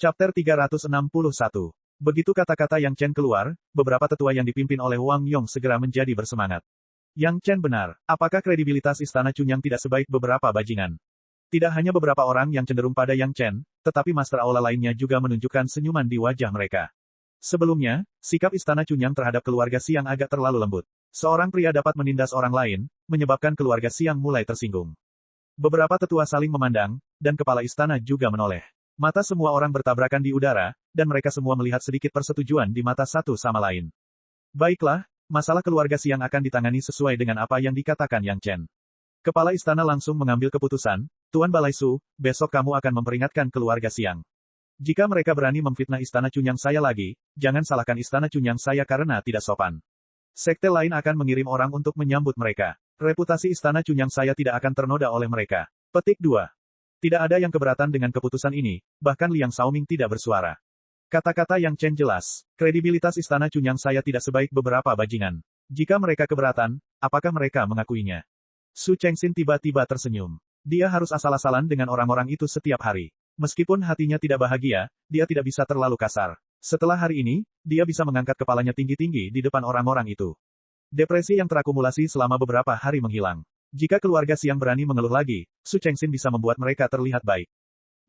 Chapter 361. Begitu kata-kata Yang Chen keluar, beberapa tetua yang dipimpin oleh Wang Yong segera menjadi bersemangat. Yang Chen benar, apakah kredibilitas Istana Chunyang tidak sebaik beberapa bajingan? Tidak hanya beberapa orang yang cenderung pada Yang Chen, tetapi Master Aula lainnya juga menunjukkan senyuman di wajah mereka. Sebelumnya, sikap Istana Chunyang terhadap keluarga Xiang agak terlalu lembut. Seorang pria dapat menindas orang lain, menyebabkan keluarga Xiang mulai tersinggung. Beberapa tetua saling memandang, dan kepala istana juga menoleh. Mata semua orang bertabrakan di udara, dan mereka semua melihat sedikit persetujuan di mata satu sama lain. Baiklah, masalah keluarga Xiang akan ditangani sesuai dengan apa yang dikatakan Yang Chen. Kepala istana langsung mengambil keputusan, Tuan Balai Su, besok kamu akan memperingatkan keluarga Xiang. Jika mereka berani memfitnah Istana Chunyang saya lagi, jangan salahkan Istana Chunyang saya karena tidak sopan. Sekte lain akan mengirim orang untuk menyambut mereka. Reputasi Istana Chunyang saya tidak akan ternoda oleh mereka. Petik 2. Tidak ada yang keberatan dengan keputusan ini, bahkan Liang Xiaoming tidak bersuara. Kata-kata Yang Chen jelas, kredibilitas Istana Chunyang saya tidak sebaik beberapa bajingan. Jika mereka keberatan, apakah mereka mengakuinya? Su Chengxin tiba-tiba tersenyum. Dia harus asal-asalan dengan orang-orang itu setiap hari. Meskipun hatinya tidak bahagia, dia tidak bisa terlalu kasar. Setelah hari ini, dia bisa mengangkat kepalanya tinggi-tinggi di depan orang-orang itu. Depresi yang terakumulasi selama beberapa hari menghilang. Jika keluarga Xiang berani mengeluh lagi, Su Chengxin bisa membuat mereka terlihat baik.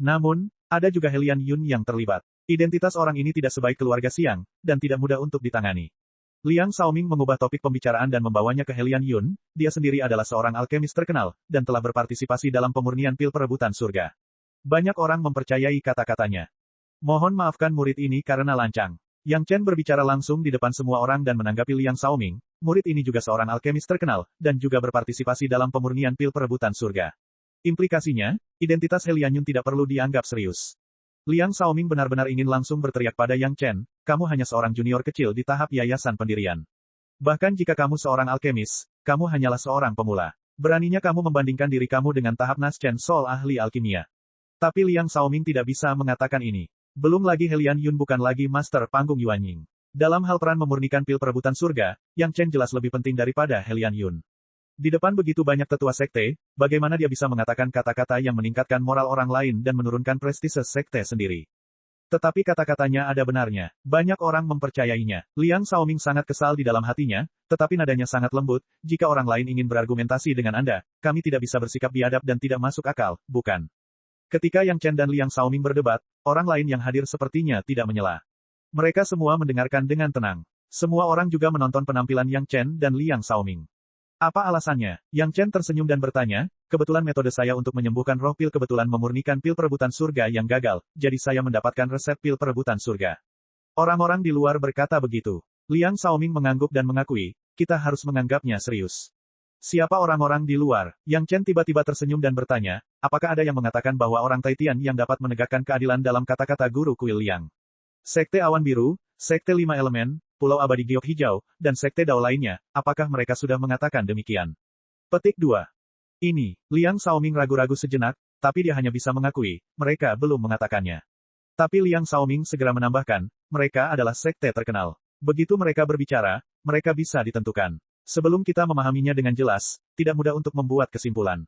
Namun, ada juga Helian Yun yang terlibat. Identitas orang ini tidak sebaik keluarga Xiang, dan tidak mudah untuk ditangani. Liang Xiaoming mengubah topik pembicaraan dan membawanya ke Helian Yun, dia sendiri adalah seorang alkemis terkenal, dan telah berpartisipasi dalam pemurnian pil perebutan surga. Banyak orang mempercayai kata-katanya. Mohon maafkan murid ini karena lancang. Yang Chen berbicara langsung di depan semua orang dan menanggapi Liang Xiaoming, murid ini juga seorang alkemis terkenal, dan juga berpartisipasi dalam pemurnian pil perebutan surga. Implikasinya, identitas Helian Yun tidak perlu dianggap serius. Liang Xiaoming benar-benar ingin langsung berteriak pada Yang Chen, kamu hanya seorang junior kecil di tahap yayasan pendirian. Bahkan jika kamu seorang alkemis, kamu hanyalah seorang pemula. Beraninya kamu membandingkan diri kamu dengan tahap Nas Chen Sol ahli alkimia. Tapi Liang Xiaoming tidak bisa mengatakan ini. Belum lagi Helian Yun bukan lagi master panggung Yuanying. Dalam hal peran memurnikan pil perebutan surga, Yang Chen jelas lebih penting daripada Helian Yun. Di depan begitu banyak tetua sekte, bagaimana dia bisa mengatakan kata-kata yang meningkatkan moral orang lain dan menurunkan prestise sekte sendiri? Tetapi kata-katanya ada benarnya. Banyak orang mempercayainya. Liang Xiaoming sangat kesal di dalam hatinya, tetapi nadanya sangat lembut, jika orang lain ingin berargumentasi dengan Anda, kami tidak bisa bersikap biadab dan tidak masuk akal, bukan? Ketika Yang Chen dan Liang Xiaoming berdebat, orang lain yang hadir sepertinya tidak menyela. Mereka semua mendengarkan dengan tenang. Semua orang juga menonton penampilan Yang Chen dan Liang Xiaoming. Apa alasannya? Yang Chen tersenyum dan bertanya, kebetulan metode saya untuk menyembuhkan roh pil kebetulan memurnikan pil perebutan surga yang gagal, jadi saya mendapatkan resep pil perebutan surga. Orang-orang di luar berkata begitu. Liang Xiaoming mengangguk dan mengakui, kita harus menganggapnya serius. Siapa orang-orang di luar? Yang Chen tiba-tiba tersenyum dan bertanya, apakah ada yang mengatakan bahwa orang Taitian yang dapat menegakkan keadilan dalam kata-kata guru kuil Liang? Sekte Awan Biru, Sekte Lima Elemen, Pulau Abadi Giok Hijau, dan Sekte Dao lainnya, apakah mereka sudah mengatakan demikian? Petik 2. Ini, Liang Xiaoming ragu-ragu sejenak, tapi dia hanya bisa mengakui, mereka belum mengatakannya. Tapi Liang Xiaoming segera menambahkan, mereka adalah sekte terkenal. Begitu mereka berbicara, mereka bisa ditentukan. Sebelum kita memahaminya dengan jelas, tidak mudah untuk membuat kesimpulan.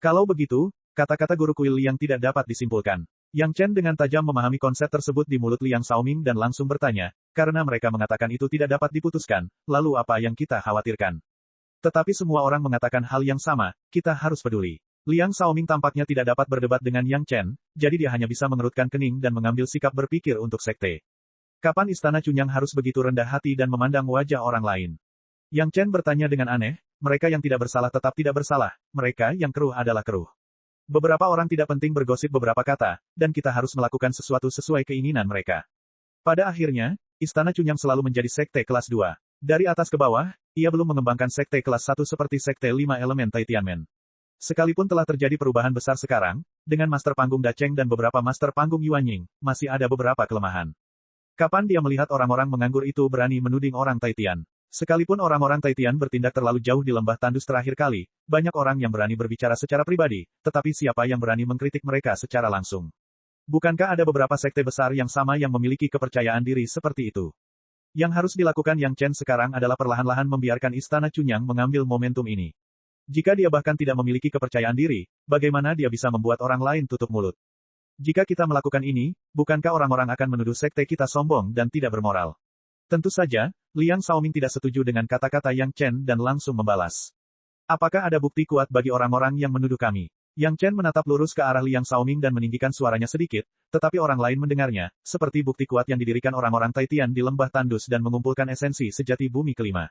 Kalau begitu, kata-kata guru kuil Liang tidak dapat disimpulkan. Yang Chen dengan tajam memahami konsep tersebut di mulut Liang Xiaoming dan langsung bertanya, karena mereka mengatakan itu tidak dapat diputuskan, lalu apa yang kita khawatirkan? Tetapi semua orang mengatakan hal yang sama, kita harus peduli. Liang Xiaoming tampaknya tidak dapat berdebat dengan Yang Chen, jadi dia hanya bisa mengerutkan kening dan mengambil sikap berpikir untuk sekte. Kapan Istana Chunyang harus begitu rendah hati dan memandang wajah orang lain? Yang Chen bertanya dengan aneh, mereka yang tidak bersalah tetap tidak bersalah, mereka yang keruh adalah keruh. Beberapa orang tidak penting bergosip beberapa kata, dan kita harus melakukan sesuatu sesuai keinginan mereka. Pada akhirnya, Istana Chunyang selalu menjadi sekte kelas 2. Dari atas ke bawah, ia belum mengembangkan sekte kelas 1 seperti sekte 5 elemen Taitianmen. Sekalipun telah terjadi perubahan besar sekarang, dengan Master Panggung Dacheng dan beberapa Master Panggung Yuanying, masih ada beberapa kelemahan. Kapan dia melihat orang-orang menganggur itu berani menuding orang Taitian? Sekalipun orang-orang Taitian bertindak terlalu jauh di lembah tandus terakhir kali, banyak orang yang berani berbicara secara pribadi, tetapi siapa yang berani mengkritik mereka secara langsung? Bukankah ada beberapa sekte besar yang sama yang memiliki kepercayaan diri seperti itu? Yang harus dilakukan Yang Chen sekarang adalah perlahan-lahan membiarkan Istana Chunyang mengambil momentum ini. Jika dia bahkan tidak memiliki kepercayaan diri, bagaimana dia bisa membuat orang lain tutup mulut? Jika kita melakukan ini, bukankah orang-orang akan menuduh sekte kita sombong dan tidak bermoral? Tentu saja, Liang Xiaoming tidak setuju dengan kata-kata Yang Chen dan langsung membalas. Apakah ada bukti kuat bagi orang-orang yang menuduh kami? Yang Chen menatap lurus ke arah Liang Xiaoming dan meninggikan suaranya sedikit, tetapi orang lain mendengarnya, seperti bukti kuat yang didirikan orang-orang Taitian di lembah tandus dan mengumpulkan esensi sejati bumi kelima.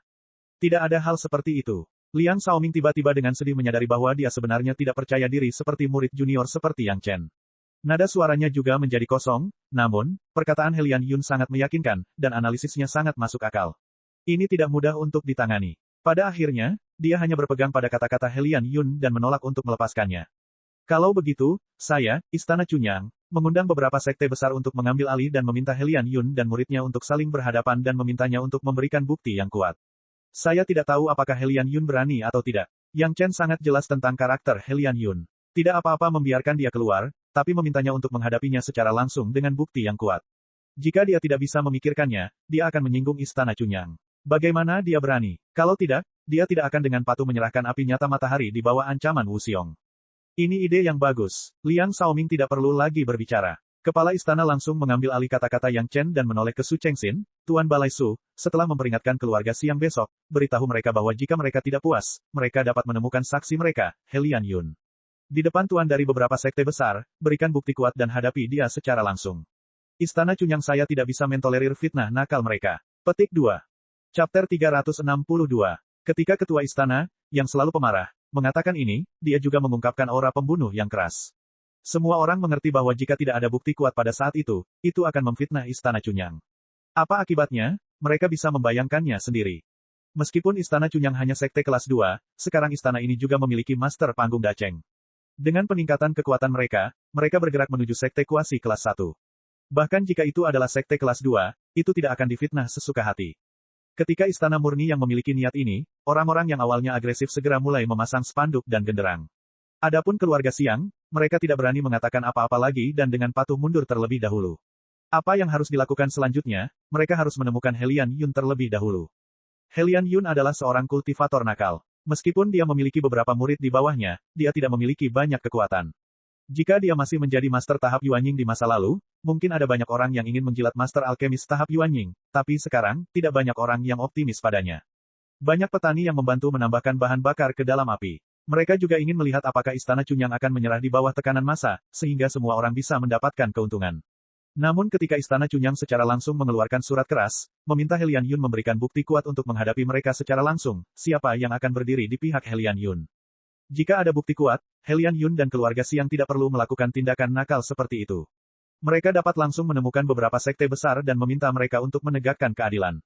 Tidak ada hal seperti itu. Liang Xiaoming tiba-tiba dengan sedih menyadari bahwa dia sebenarnya tidak percaya diri seperti murid junior seperti Yang Chen. Nada suaranya juga menjadi kosong, namun, perkataan Helian Yun sangat meyakinkan, dan analisisnya sangat masuk akal. Ini tidak mudah untuk ditangani. Pada akhirnya, dia hanya berpegang pada kata-kata Helian Yun dan menolak untuk melepaskannya. Kalau begitu, saya, Istana Chunyang, mengundang beberapa sekte besar untuk mengambil alih dan meminta Helian Yun dan muridnya untuk saling berhadapan dan memintanya untuk memberikan bukti yang kuat. Saya tidak tahu apakah Helian Yun berani atau tidak. Yang Chen sangat jelas tentang karakter Helian Yun. Tidak apa-apa membiarkan dia keluar, tapi memintanya untuk menghadapinya secara langsung dengan bukti yang kuat. Jika dia tidak bisa memikirkannya, dia akan menyinggung Istana Chunyang. Bagaimana dia berani? Kalau tidak, dia tidak akan dengan patuh menyerahkan api nyata matahari di bawah ancaman Wu Xiong. Ini ide yang bagus. Liang Xiaoming tidak perlu lagi berbicara. Kepala istana langsung mengambil alih kata-kata Yang Chen dan menoleh ke Su Chengxin, Tuan Balai Su, setelah memperingatkan keluarga siang besok, beritahu mereka bahwa jika mereka tidak puas, mereka dapat menemukan saksi mereka, Helian Yun. Di depan tuan dari beberapa sekte besar, berikan bukti kuat dan hadapi dia secara langsung. Istana Chunyang saya tidak bisa mentolerir fitnah nakal mereka. Petik 2. Chapter 362. Ketika ketua istana, yang selalu pemarah, mengatakan ini, dia juga mengungkapkan aura pembunuh yang keras. Semua orang mengerti bahwa jika tidak ada bukti kuat pada saat itu akan memfitnah Istana Chunyang. Apa akibatnya? Mereka bisa membayangkannya sendiri. Meskipun Istana Chunyang hanya sekte kelas 2, sekarang istana ini juga memiliki master panggung Dacheng. Dengan peningkatan kekuatan mereka bergerak menuju sekte kuasi kelas 1. Bahkan jika itu adalah sekte kelas 2, itu tidak akan difitnah sesuka hati. Ketika istana murni yang memiliki niat ini, orang-orang yang awalnya agresif segera mulai memasang spanduk dan genderang. Adapun keluarga Siang, mereka tidak berani mengatakan apa-apa lagi dan dengan patuh mundur terlebih dahulu. Apa yang harus dilakukan selanjutnya? Mereka harus menemukan Helian Yun terlebih dahulu. Helian Yun adalah seorang kultivator nakal. Meskipun dia memiliki beberapa murid di bawahnya, dia tidak memiliki banyak kekuatan. Jika dia masih menjadi master tahap Yuanying di masa lalu, mungkin ada banyak orang yang ingin menjilat master alkemis tahap Yuanying, tapi sekarang, tidak banyak orang yang optimis padanya. Banyak petani yang membantu menambahkan bahan bakar ke dalam api. Mereka juga ingin melihat apakah Istana Chunyang akan menyerah di bawah tekanan massa, sehingga semua orang bisa mendapatkan keuntungan. Namun ketika Istana Chunyang secara langsung mengeluarkan surat keras, meminta Helian Yun memberikan bukti kuat untuk menghadapi mereka secara langsung, siapa yang akan berdiri di pihak Helian Yun? Jika ada bukti kuat, Helian Yun dan keluarga Siang tidak perlu melakukan tindakan nakal seperti itu. Mereka dapat langsung menemukan beberapa sekte besar dan meminta mereka untuk menegakkan keadilan.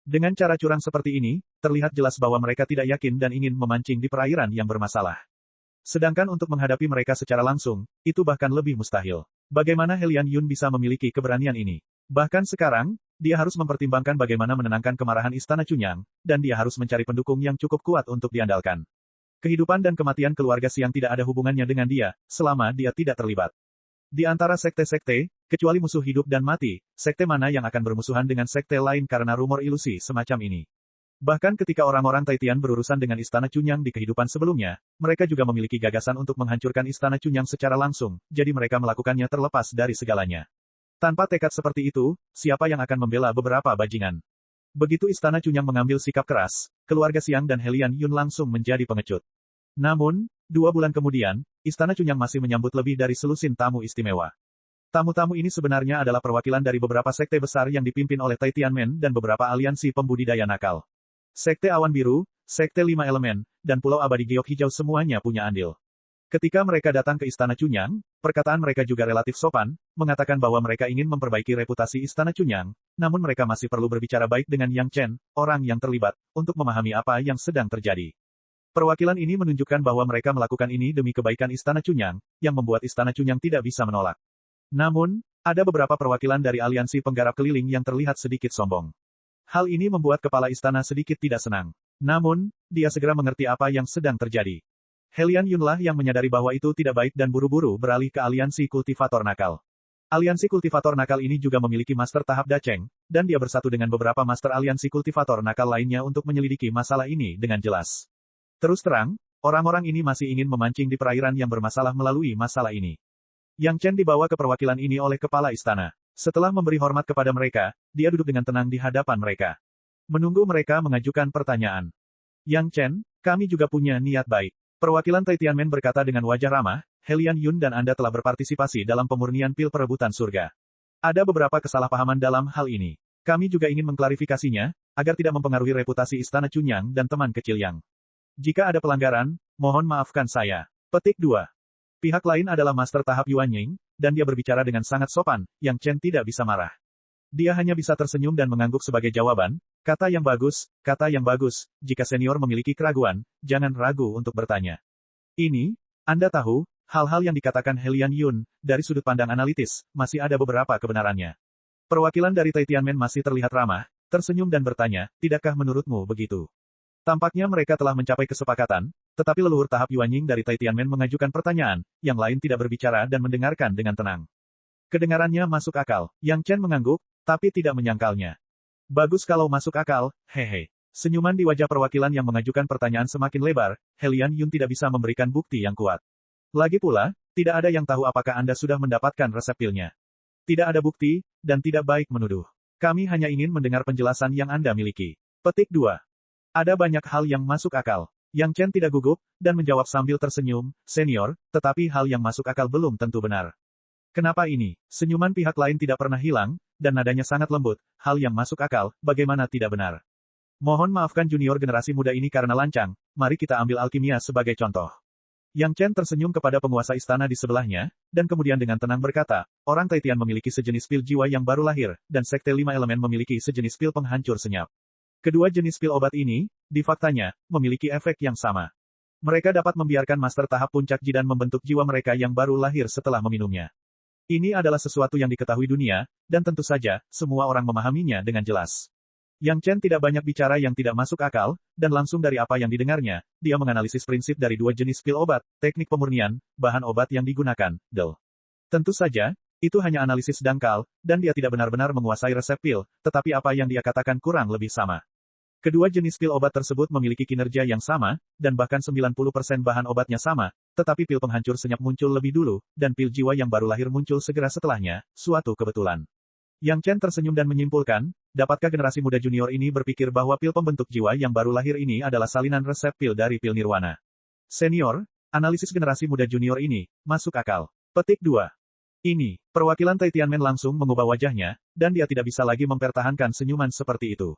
Dengan cara curang seperti ini, terlihat jelas bahwa mereka tidak yakin dan ingin memancing di perairan yang bermasalah. Sedangkan untuk menghadapi mereka secara langsung, itu bahkan lebih mustahil. Bagaimana Helian Yun bisa memiliki keberanian ini? Bahkan sekarang, dia harus mempertimbangkan bagaimana menenangkan kemarahan Istana Chunyang, dan dia harus mencari pendukung yang cukup kuat untuk diandalkan. Kehidupan dan kematian keluarga Siang tidak ada hubungannya dengan dia, selama dia tidak terlibat. Di antara sekte-sekte, kecuali musuh hidup dan mati, sekte mana yang akan bermusuhan dengan sekte lain karena rumor ilusi semacam ini? Bahkan ketika orang-orang Taitian berurusan dengan Istana Chunyang di kehidupan sebelumnya, mereka juga memiliki gagasan untuk menghancurkan Istana Chunyang secara langsung, jadi mereka melakukannya terlepas dari segalanya. Tanpa tekad seperti itu, siapa yang akan membela beberapa bajingan? Begitu Istana Chunyang mengambil sikap keras, keluarga Siang dan Helian Yun langsung menjadi pengecut. Namun, 2 bulan kemudian, Istana Chunyang masih menyambut lebih dari selusin tamu istimewa. Tamu-tamu ini sebenarnya adalah perwakilan dari beberapa sekte besar yang dipimpin oleh Taitianmen dan beberapa aliansi pembudidaya nakal. Sekte Awan Biru, Sekte 5 Elemen, dan Pulau Abadi Giok Hijau semuanya punya andil. Ketika mereka datang ke Istana Chunyang, perkataan mereka juga relatif sopan, mengatakan bahwa mereka ingin memperbaiki reputasi Istana Chunyang, namun mereka masih perlu berbicara baik dengan Yang Chen, orang yang terlibat, untuk memahami apa yang sedang terjadi. Perwakilan ini menunjukkan bahwa mereka melakukan ini demi kebaikan Istana Chunyang, yang membuat Istana Chunyang tidak bisa menolak. Namun, ada beberapa perwakilan dari aliansi penggarap keliling yang terlihat sedikit sombong. Hal ini membuat kepala istana sedikit tidak senang. Namun, dia segera mengerti apa yang sedang terjadi. Helian Yunlah yang menyadari bahwa itu tidak baik dan buru-buru beralih ke aliansi kultivator nakal. Aliansi kultivator nakal ini juga memiliki master tahap Dacheng, dan dia bersatu dengan beberapa master aliansi kultivator nakal lainnya untuk menyelidiki masalah ini dengan jelas. Terus terang, orang-orang ini masih ingin memancing di perairan yang bermasalah melalui masalah ini. Yang Chen dibawa ke perwakilan ini oleh kepala istana. Setelah memberi hormat kepada mereka, dia duduk dengan tenang di hadapan mereka. Menunggu mereka mengajukan pertanyaan. Yang Chen, kami juga punya niat baik. Perwakilan Tai Tianmen berkata dengan wajah ramah, Helian Yun dan Anda telah berpartisipasi dalam pemurnian pil perebutan surga. Ada beberapa kesalahpahaman dalam hal ini. Kami juga ingin mengklarifikasinya, agar tidak mempengaruhi reputasi Istana Chunyang dan teman kecil Yang. Jika ada pelanggaran, mohon maafkan saya. Petik 2. Pihak lain adalah Master Tahap Yuan Ying, dan dia berbicara dengan sangat sopan, Yang Chen tidak bisa marah. Dia hanya bisa tersenyum dan mengangguk sebagai jawaban, kata yang bagus, jika senior memiliki keraguan, jangan ragu untuk bertanya. Ini, Anda tahu, hal-hal yang dikatakan Helian Yun, dari sudut pandang analitis, masih ada beberapa kebenarannya. Perwakilan dari Tai Tianmen masih terlihat ramah, tersenyum dan bertanya, tidakkah menurutmu begitu? Tampaknya mereka telah mencapai kesepakatan, tetapi leluhur tahap Yuan Ying dari Tai Tianmen mengajukan pertanyaan, yang lain tidak berbicara dan mendengarkan dengan tenang. Kedengarannya masuk akal, Yang Chen mengangguk, tapi tidak menyangkalnya. Bagus kalau masuk akal, hehe. Senyuman di wajah perwakilan yang mengajukan pertanyaan semakin lebar, Helian Yun tidak bisa memberikan bukti yang kuat. Lagi pula, tidak ada yang tahu apakah Anda sudah mendapatkan resep pilnya. Tidak ada bukti, dan tidak baik menuduh. Kami hanya ingin mendengar penjelasan yang Anda miliki. Petik 2. Ada banyak hal yang masuk akal. Yang Chen tidak gugup, dan menjawab sambil tersenyum, senior, tetapi hal yang masuk akal belum tentu benar. Kenapa ini? Senyuman pihak lain tidak pernah hilang, dan nadanya sangat lembut, hal yang masuk akal, bagaimana tidak benar. Mohon maafkan junior generasi muda ini karena lancang, mari kita ambil alkimia sebagai contoh. Yang Chen tersenyum kepada penguasa istana di sebelahnya, dan kemudian dengan tenang berkata, orang Taitian memiliki sejenis pil jiwa yang baru lahir, dan Sekte 5 Elemen memiliki sejenis pil penghancur senyap. Kedua jenis pil obat ini, di faktanya, memiliki efek yang sama. Mereka dapat membiarkan master tahap puncak jidan membentuk jiwa mereka yang baru lahir setelah meminumnya. Ini adalah sesuatu yang diketahui dunia, dan tentu saja, semua orang memahaminya dengan jelas. Yang Chen tidak banyak bicara yang tidak masuk akal, dan langsung dari apa yang didengarnya, dia menganalisis prinsip dari dua jenis pil obat, teknik pemurnian, bahan obat yang digunakan, del. Tentu saja, itu hanya analisis dangkal, dan dia tidak benar-benar menguasai resep pil, tetapi apa yang dia katakan kurang lebih sama. Kedua jenis pil obat tersebut memiliki kinerja yang sama, dan bahkan 90% bahan obatnya sama, tetapi pil penghancur senyap muncul lebih dulu, dan pil jiwa yang baru lahir muncul segera setelahnya, suatu kebetulan. Yang Chen tersenyum dan menyimpulkan, dapatkah generasi muda junior ini berpikir bahwa pil pembentuk jiwa yang baru lahir ini adalah salinan resep pil dari pil nirwana? Senior, analisis generasi muda junior ini, masuk akal. Petik 2. Ini, perwakilan Tai Tianmen langsung mengubah wajahnya, dan dia tidak bisa lagi mempertahankan senyuman seperti itu.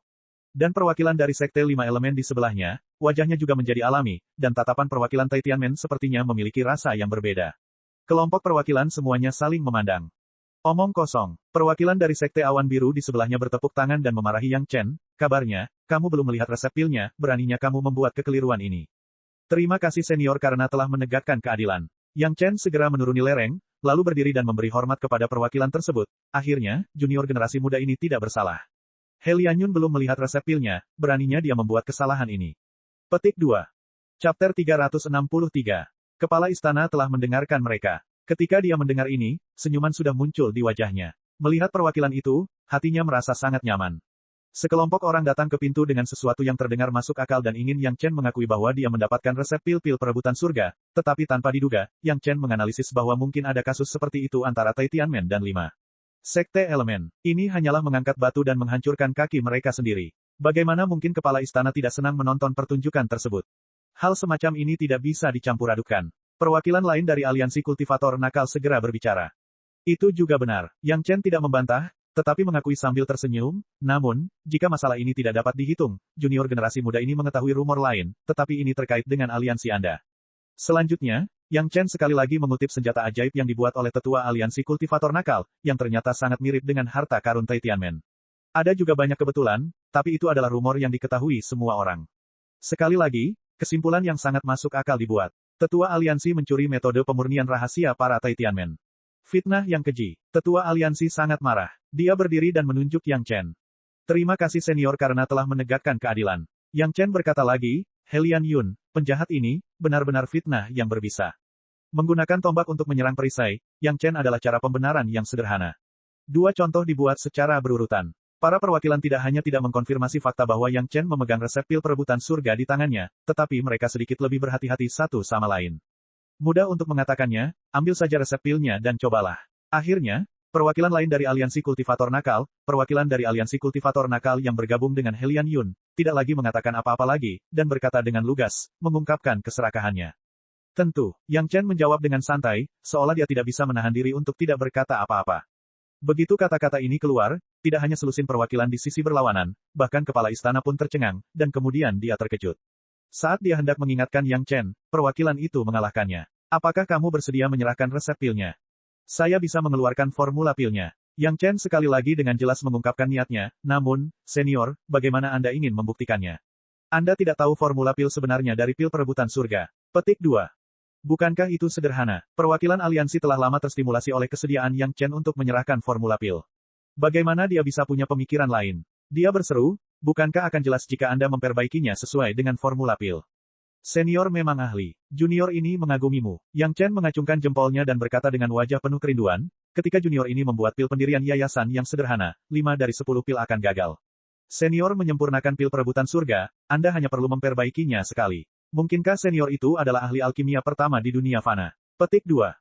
Dan perwakilan dari Sekte 5 Elemen di sebelahnya, wajahnya juga menjadi alami, dan tatapan perwakilan Tai Tianmen sepertinya memiliki rasa yang berbeda. Kelompok perwakilan semuanya saling memandang. Omong kosong, perwakilan dari Sekte Awan Biru di sebelahnya bertepuk tangan dan memarahi Yang Chen, kabarnya, kamu belum melihat resep pilnya, beraninya kamu membuat kekeliruan ini. Terima kasih senior karena telah menegakkan keadilan. Yang Chen segera menuruni lereng, lalu berdiri dan memberi hormat kepada perwakilan tersebut. Akhirnya, junior generasi muda ini tidak bersalah. Helian Yun belum melihat resep pilnya, beraninya dia membuat kesalahan ini. Petik 2. Chapter 363. Kepala istana telah mendengarkan mereka. Ketika dia mendengar ini, senyuman sudah muncul di wajahnya. Melihat perwakilan itu, hatinya merasa sangat nyaman. Sekelompok orang datang ke pintu dengan sesuatu yang terdengar masuk akal dan ingin Yang Chen mengakui bahwa dia mendapatkan resep pil-pil perebutan surga, tetapi tanpa diduga, Yang Chen menganalisis bahwa mungkin ada kasus seperti itu antara Tai Tianmen dan 5 Sekte Elemen. Ini hanyalah mengangkat batu dan menghancurkan kaki mereka sendiri. Bagaimana mungkin kepala istana tidak senang menonton pertunjukan tersebut? Hal semacam ini tidak bisa dicampur adukan. Perwakilan lain dari aliansi kultivator nakal segera berbicara. Itu juga benar. Yang Chen tidak membantah, tetapi mengakui sambil tersenyum, namun, jika masalah ini tidak dapat dihitung, junior generasi muda ini mengetahui rumor lain, tetapi ini terkait dengan aliansi Anda. Selanjutnya, Yang Chen sekali lagi mengutip senjata ajaib yang dibuat oleh tetua aliansi kultivator nakal, yang ternyata sangat mirip dengan harta karun Tai Tianmen. Ada juga banyak kebetulan, tapi itu adalah rumor yang diketahui semua orang. Sekali lagi, kesimpulan yang sangat masuk akal dibuat. Tetua aliansi mencuri metode pemurnian rahasia para Tai Tianmen. Fitnah yang keji. Tetua aliansi sangat marah. Dia berdiri dan menunjuk Yang Chen. Terima kasih senior karena telah menegakkan keadilan. Yang Chen berkata lagi, Helian Yun, penjahat ini, benar-benar fitnah yang berbisa. Menggunakan tombak untuk menyerang perisai, Yang Chen adalah cara pembenaran yang sederhana. Dua contoh dibuat secara berurutan. Para perwakilan tidak hanya tidak mengkonfirmasi fakta bahwa Yang Chen memegang resep pil perebutan surga di tangannya, tetapi mereka sedikit lebih berhati-hati satu sama lain. Mudah untuk mengatakannya, ambil saja resep pilnya dan cobalah. Akhirnya, perwakilan lain dari aliansi kultivator nakal, perwakilan dari aliansi kultivator nakal yang bergabung dengan Helian Yun, tidak lagi mengatakan apa-apa lagi, dan berkata dengan lugas, mengungkapkan keserakahannya. Tentu, Yang Chen menjawab dengan santai, seolah dia tidak bisa menahan diri untuk tidak berkata apa-apa. Begitu kata-kata ini keluar, tidak hanya selusin perwakilan di sisi berlawanan, bahkan kepala istana pun tercengang, dan kemudian dia terkejut. Saat dia hendak mengingatkan Yang Chen, perwakilan itu mengalahkannya. Apakah kamu bersedia menyerahkan resep pilnya? Saya bisa mengeluarkan formula pilnya. Yang Chen sekali lagi dengan jelas mengungkapkan niatnya, namun, senior, bagaimana Anda ingin membuktikannya? Anda tidak tahu formula pil sebenarnya dari pil perebutan surga. Petik 2. Bukankah itu sederhana? Perwakilan aliansi telah lama terstimulasi oleh kesediaan Yang Chen untuk menyerahkan formula pil. Bagaimana dia bisa punya pemikiran lain? Dia berseru, bukankah akan jelas jika Anda memperbaikinya sesuai dengan formula pil? Senior memang ahli. Junior ini mengagumimu. Yang Chen mengacungkan jempolnya dan berkata dengan wajah penuh kerinduan, ketika junior ini membuat pil pendirian yayasan yang sederhana, 5 dari 10 pil akan gagal. Senior menyempurnakan pil perebutan surga, Anda hanya perlu memperbaikinya sekali. Mungkinkah senior itu adalah ahli alkimia pertama di dunia fana? Petik 2.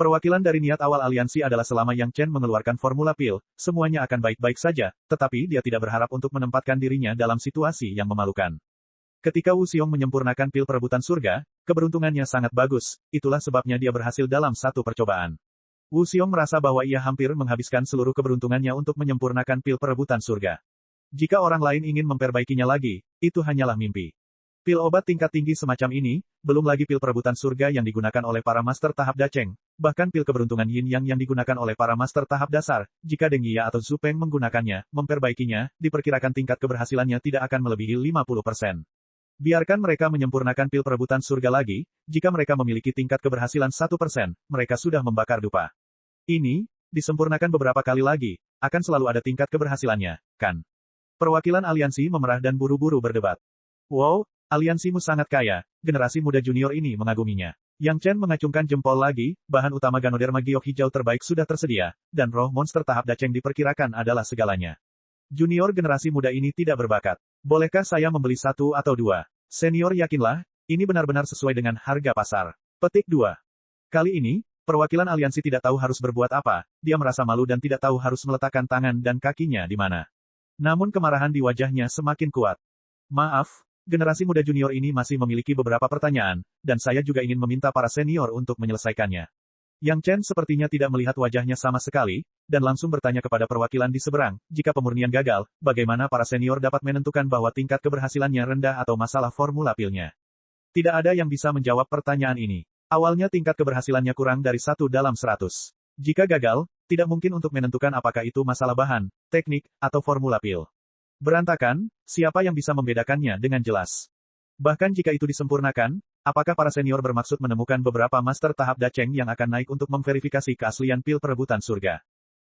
Perwakilan dari niat awal aliansi adalah selama Yang Chen mengeluarkan formula pil, semuanya akan baik-baik saja, tetapi dia tidak berharap untuk menempatkan dirinya dalam situasi yang memalukan. Ketika Wu Xiong menyempurnakan pil perebutan surga, keberuntungannya sangat bagus, itulah sebabnya dia berhasil dalam satu percobaan. Wu Xiong merasa bahwa ia hampir menghabiskan seluruh keberuntungannya untuk menyempurnakan pil perebutan surga. Jika orang lain ingin memperbaikinya lagi, itu hanyalah mimpi. Pil obat tingkat tinggi semacam ini, belum lagi pil perebutan surga yang digunakan oleh para master tahap Dacheng, bahkan pil keberuntungan Yin Yang yang digunakan oleh para master tahap dasar, jika Deng Yia atau Zhu Peng menggunakannya, memperbaikinya, diperkirakan tingkat keberhasilannya tidak akan melebihi 50%. Biarkan mereka menyempurnakan pil perebutan surga lagi, jika mereka memiliki tingkat keberhasilan 1%, mereka sudah membakar dupa. Ini, disempurnakan beberapa kali lagi, akan selalu ada tingkat keberhasilannya, kan? Perwakilan aliansi memerah dan buru-buru berdebat. Wow, aliansimu sangat kaya, generasi muda junior ini mengaguminya. Yang Chen mengacungkan jempol lagi, bahan utama Ganoderma giok hijau terbaik sudah tersedia, dan roh monster tahap Dacheng diperkirakan adalah segalanya. Junior generasi muda ini tidak berbakat. Bolehkah saya membeli 1 atau 2? Senior yakinlah, ini benar-benar sesuai dengan harga pasar. Petik 2. Kali ini, perwakilan aliansi tidak tahu harus berbuat apa, dia merasa malu dan tidak tahu harus meletakkan tangan dan kakinya di mana. Namun kemarahan di wajahnya semakin kuat. Maaf, generasi muda junior ini masih memiliki beberapa pertanyaan, dan saya juga ingin meminta para senior untuk menyelesaikannya. Yang Chen sepertinya tidak melihat wajahnya sama sekali, dan langsung bertanya kepada perwakilan di seberang, jika pemurnian gagal, bagaimana para senior dapat menentukan bahwa tingkat keberhasilannya rendah atau masalah formula pilnya. Tidak ada yang bisa menjawab pertanyaan ini. Awalnya tingkat keberhasilannya kurang dari 1 dalam 100. Jika gagal, tidak mungkin untuk menentukan apakah itu masalah bahan, teknik, atau formula pil. Berantakan, siapa yang bisa membedakannya dengan jelas? Bahkan jika itu disempurnakan, apakah para senior bermaksud menemukan beberapa master tahap Dacheng yang akan naik untuk memverifikasi keaslian pil perebutan surga?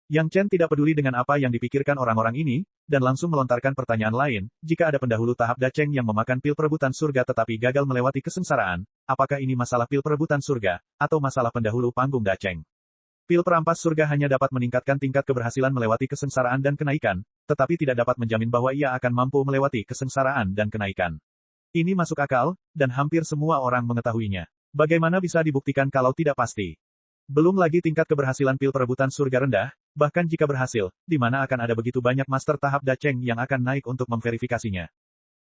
Yang Chen tidak peduli dengan apa yang dipikirkan orang-orang ini, dan langsung melontarkan pertanyaan lain, jika ada pendahulu tahap Dacheng yang memakan pil perebutan surga tetapi gagal melewati kesengsaraan, apakah ini masalah pil perebutan surga, atau masalah pendahulu panggung Dacheng? Pil perampas surga hanya dapat meningkatkan tingkat keberhasilan melewati kesengsaraan dan kenaikan, tetapi tidak dapat menjamin bahwa ia akan mampu melewati kesengsaraan dan kenaikan. Ini masuk akal, dan hampir semua orang mengetahuinya. Bagaimana bisa dibuktikan kalau tidak pasti? Belum lagi tingkat keberhasilan pil perebutan surga rendah, bahkan jika berhasil, di mana akan ada begitu banyak master tahap Dacheng yang akan naik untuk memverifikasinya.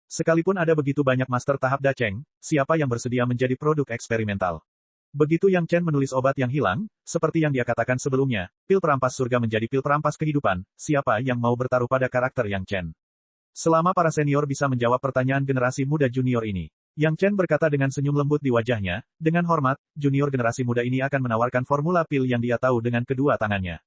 Sekalipun ada begitu banyak master tahap Dacheng, siapa yang bersedia menjadi produk eksperimental? Begitu Yang Chen menulis obat yang hilang, seperti yang dia katakan sebelumnya, pil perampas surga menjadi pil perampas kehidupan, siapa yang mau bertaruh pada karakter Yang Chen? Selama para senior bisa menjawab pertanyaan generasi muda junior ini, Yang Chen berkata dengan senyum lembut di wajahnya, dengan hormat, junior generasi muda ini akan menawarkan formula pil yang dia tahu dengan kedua tangannya.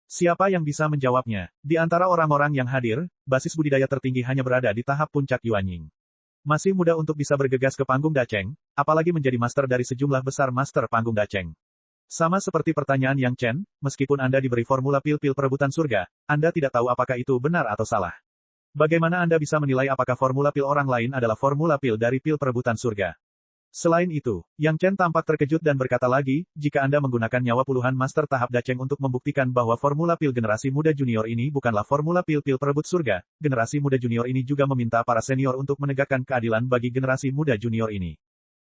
Siapa yang bisa menjawabnya? Di antara orang-orang yang hadir, basis budidaya tertinggi hanya berada di tahap puncak Yuanying. Masih muda untuk bisa bergegas ke panggung Dacheng, apalagi menjadi master dari sejumlah besar master panggung Dacheng. Sama seperti pertanyaan Yang Chen, meskipun Anda diberi formula pil-pil perebutan surga, Anda tidak tahu apakah itu benar atau salah. Bagaimana Anda bisa menilai apakah formula pil orang lain adalah formula pil dari pil perebutan surga? Selain itu, Yang Chen tampak terkejut dan berkata lagi, jika Anda menggunakan nyawa puluhan master tahap Dacheng untuk membuktikan bahwa formula pil generasi muda junior ini bukanlah formula pil-pil perebut surga, generasi muda junior ini juga meminta para senior untuk menegakkan keadilan bagi generasi muda junior ini.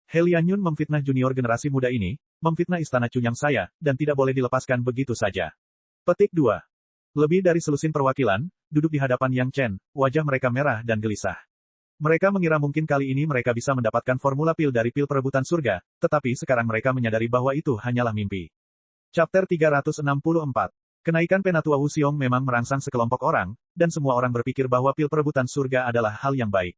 He Lianyun memfitnah junior generasi muda ini, memfitnah istana Cunyang saya, dan tidak boleh dilepaskan begitu saja. Petik 2. Lebih dari selusin perwakilan, duduk di hadapan Yang Chen, wajah mereka merah dan gelisah. Mereka mengira mungkin kali ini mereka bisa mendapatkan formula pil dari pil perebutan surga, tetapi sekarang mereka menyadari bahwa itu hanyalah mimpi. Chapter 364. Kenaikan Penatua Wuxiong memang merangsang sekelompok orang, dan semua orang berpikir bahwa pil perebutan surga adalah hal yang baik.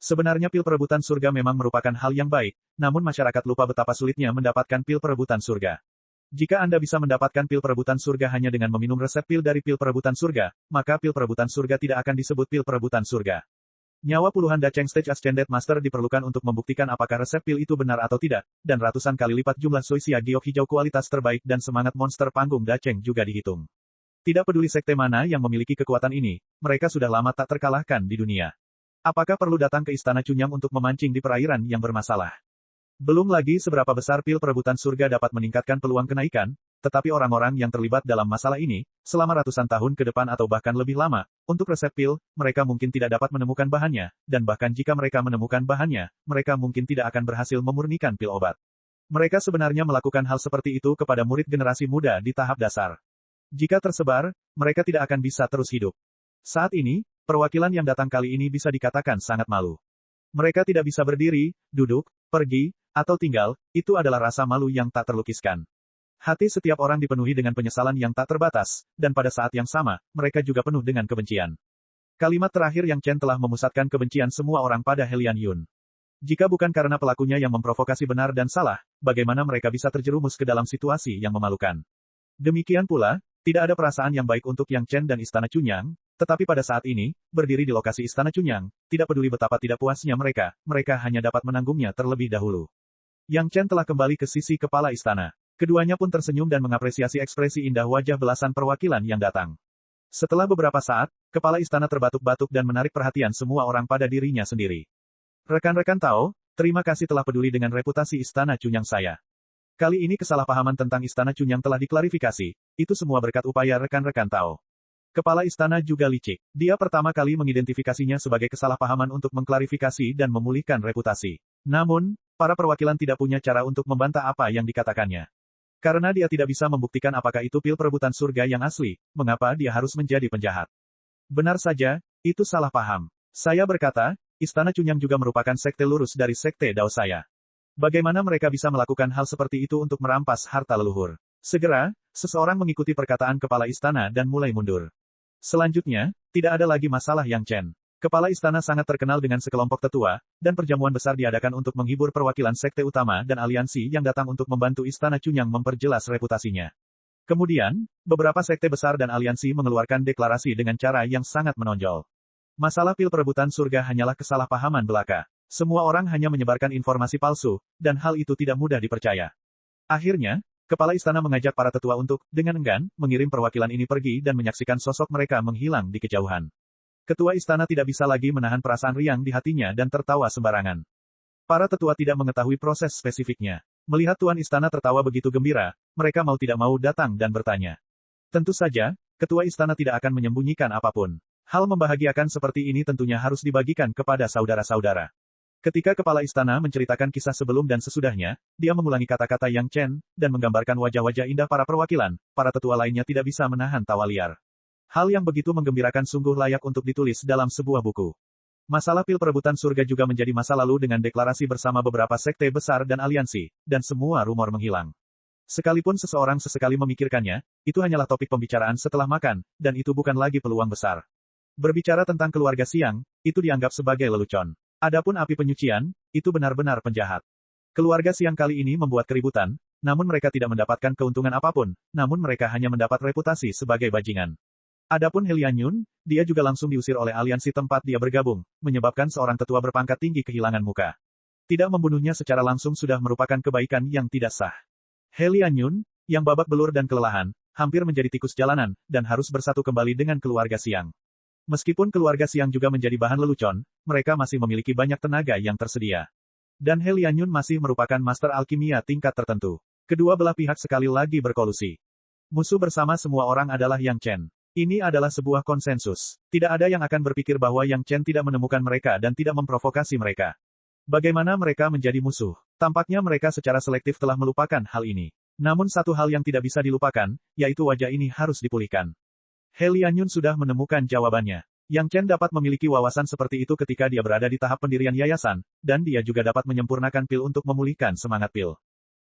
Sebenarnya pil perebutan surga memang merupakan hal yang baik, namun masyarakat lupa betapa sulitnya mendapatkan pil perebutan surga. Jika Anda bisa mendapatkan pil perebutan surga hanya dengan meminum resep pil dari pil perebutan surga, maka pil perebutan surga tidak akan disebut pil perebutan surga. Nyawa puluhan Dacheng Stage Ascended Master diperlukan untuk membuktikan apakah resep pil itu benar atau tidak, dan ratusan kali lipat jumlah Soisia Giok hijau kualitas terbaik dan semangat monster panggung Dacheng juga dihitung. Tidak peduli sekte mana yang memiliki kekuatan ini, mereka sudah lama tak terkalahkan di dunia. Apakah perlu datang ke Istana Cunyang untuk memancing di perairan yang bermasalah? Belum lagi seberapa besar pil perebutan surga dapat meningkatkan peluang kenaikan, tetapi orang-orang yang terlibat dalam masalah ini, selama ratusan tahun ke depan atau bahkan lebih lama, untuk resep pil, mereka mungkin tidak dapat menemukan bahannya, dan bahkan jika mereka menemukan bahannya, mereka mungkin tidak akan berhasil memurnikan pil obat. Mereka sebenarnya melakukan hal seperti itu kepada murid generasi muda di tahap dasar. Jika tersebar, mereka tidak akan bisa terus hidup. Saat ini, perwakilan yang datang kali ini bisa dikatakan sangat malu. Mereka tidak bisa berdiri, duduk, pergi, atau tinggal, itu adalah rasa malu yang tak terlukiskan. Hati setiap orang dipenuhi dengan penyesalan yang tak terbatas, dan pada saat yang sama, mereka juga penuh dengan kebencian. Kalimat terakhir Yang Chen telah memusatkan kebencian semua orang pada He Lianyun. Jika bukan karena pelakunya yang memprovokasi benar dan salah, bagaimana mereka bisa terjerumus ke dalam situasi yang memalukan? Demikian pula, tidak ada perasaan yang baik untuk Yang Chen dan Istana Cunyang, tetapi pada saat ini, berdiri di lokasi Istana Cunyang, tidak peduli betapa tidak puasnya mereka hanya dapat menanggungnya terlebih dahulu. Yang Chen telah kembali ke sisi kepala istana. Keduanya pun tersenyum dan mengapresiasi ekspresi indah wajah belasan perwakilan yang datang. Setelah beberapa saat, kepala istana terbatuk-batuk dan menarik perhatian semua orang pada dirinya sendiri. Rekan-rekan Tao, terima kasih telah peduli dengan reputasi Istana Cunyang saya. Kali ini kesalahpahaman tentang Istana Cunyang telah diklarifikasi, itu semua berkat upaya rekan-rekan Tao. Kepala istana juga licik. Dia pertama kali mengidentifikasinya sebagai kesalahpahaman untuk mengklarifikasi dan memulihkan reputasi. Namun, para perwakilan tidak punya cara untuk membantah apa yang dikatakannya. Karena dia tidak bisa membuktikan apakah itu pil perebutan surga yang asli, mengapa dia harus menjadi penjahat? Benar saja, itu salah paham. Saya berkata, Istana Cunyang juga merupakan sekte lurus dari sekte Dao saya. Bagaimana mereka bisa melakukan hal seperti itu untuk merampas harta leluhur? Segera, seseorang mengikuti perkataan kepala istana dan mulai mundur. Selanjutnya, tidak ada lagi masalah Yang Chen. Kepala istana sangat terkenal dengan sekelompok tetua, dan perjamuan besar diadakan untuk menghibur perwakilan sekte utama dan aliansi yang datang untuk membantu Istana Cunyang memperjelas reputasinya. Kemudian, beberapa sekte besar dan aliansi mengeluarkan deklarasi dengan cara yang sangat menonjol. Masalah pil perebutan surga hanyalah kesalahpahaman belaka. Semua orang hanya menyebarkan informasi palsu, dan hal itu tidak mudah dipercaya. Akhirnya, kepala istana mengajak para tetua untuk, dengan enggan, mengirim perwakilan ini pergi dan menyaksikan sosok mereka menghilang di kejauhan. Ketua istana tidak bisa lagi menahan perasaan riang di hatinya dan tertawa sembarangan. Para tetua tidak mengetahui proses spesifiknya. Melihat tuan istana tertawa begitu gembira, mereka mau tidak mau datang dan bertanya. Tentu saja, ketua istana tidak akan menyembunyikan apapun. Hal membahagiakan seperti ini tentunya harus dibagikan kepada saudara-saudara. Ketika kepala istana menceritakan kisah sebelum dan sesudahnya, dia mengulangi kata-kata Yang Chen, dan menggambarkan wajah-wajah indah para perwakilan, para tetua lainnya tidak bisa menahan tawa liar. Hal yang begitu menggembirakan sungguh layak untuk ditulis dalam sebuah buku. Masalah pil perebutan surga juga menjadi masa lalu dengan deklarasi bersama beberapa sekte besar dan aliansi, dan semua rumor menghilang. Sekalipun seseorang sesekali memikirkannya, itu hanyalah topik pembicaraan setelah makan, dan itu bukan lagi peluang besar. Berbicara tentang keluarga Siang, itu dianggap sebagai lelucon. Adapun api penyucian, itu benar-benar penjahat. Keluarga Siang kali ini membuat keributan, namun mereka tidak mendapatkan keuntungan apapun, namun mereka hanya mendapat reputasi sebagai bajingan. Adapun He Lianyun, dia juga langsung diusir oleh aliansi tempat dia bergabung, menyebabkan seorang tetua berpangkat tinggi kehilangan muka. Tidak membunuhnya secara langsung sudah merupakan kebaikan yang tidak sah. He Lianyun, yang babak belur dan kelelahan, hampir menjadi tikus jalanan, dan harus bersatu kembali dengan keluarga Siang. Meskipun keluarga Siang juga menjadi bahan lelucon, mereka masih memiliki banyak tenaga yang tersedia. Dan He Lianyun masih merupakan master alkimia tingkat tertentu. Kedua belah pihak sekali lagi berkolusi. Musuh bersama semua orang adalah Yang Chen. Ini adalah sebuah konsensus. Tidak ada yang akan berpikir bahwa Yang Chen tidak menemukan mereka dan tidak memprovokasi mereka. Bagaimana mereka menjadi musuh? Tampaknya mereka secara selektif telah melupakan hal ini. Namun satu hal yang tidak bisa dilupakan, yaitu wajah ini harus dipulihkan. He Lianyun sudah menemukan jawabannya. Yang Chen dapat memiliki wawasan seperti itu ketika dia berada di tahap pendirian yayasan, dan dia juga dapat menyempurnakan pil untuk memulihkan semangat pil.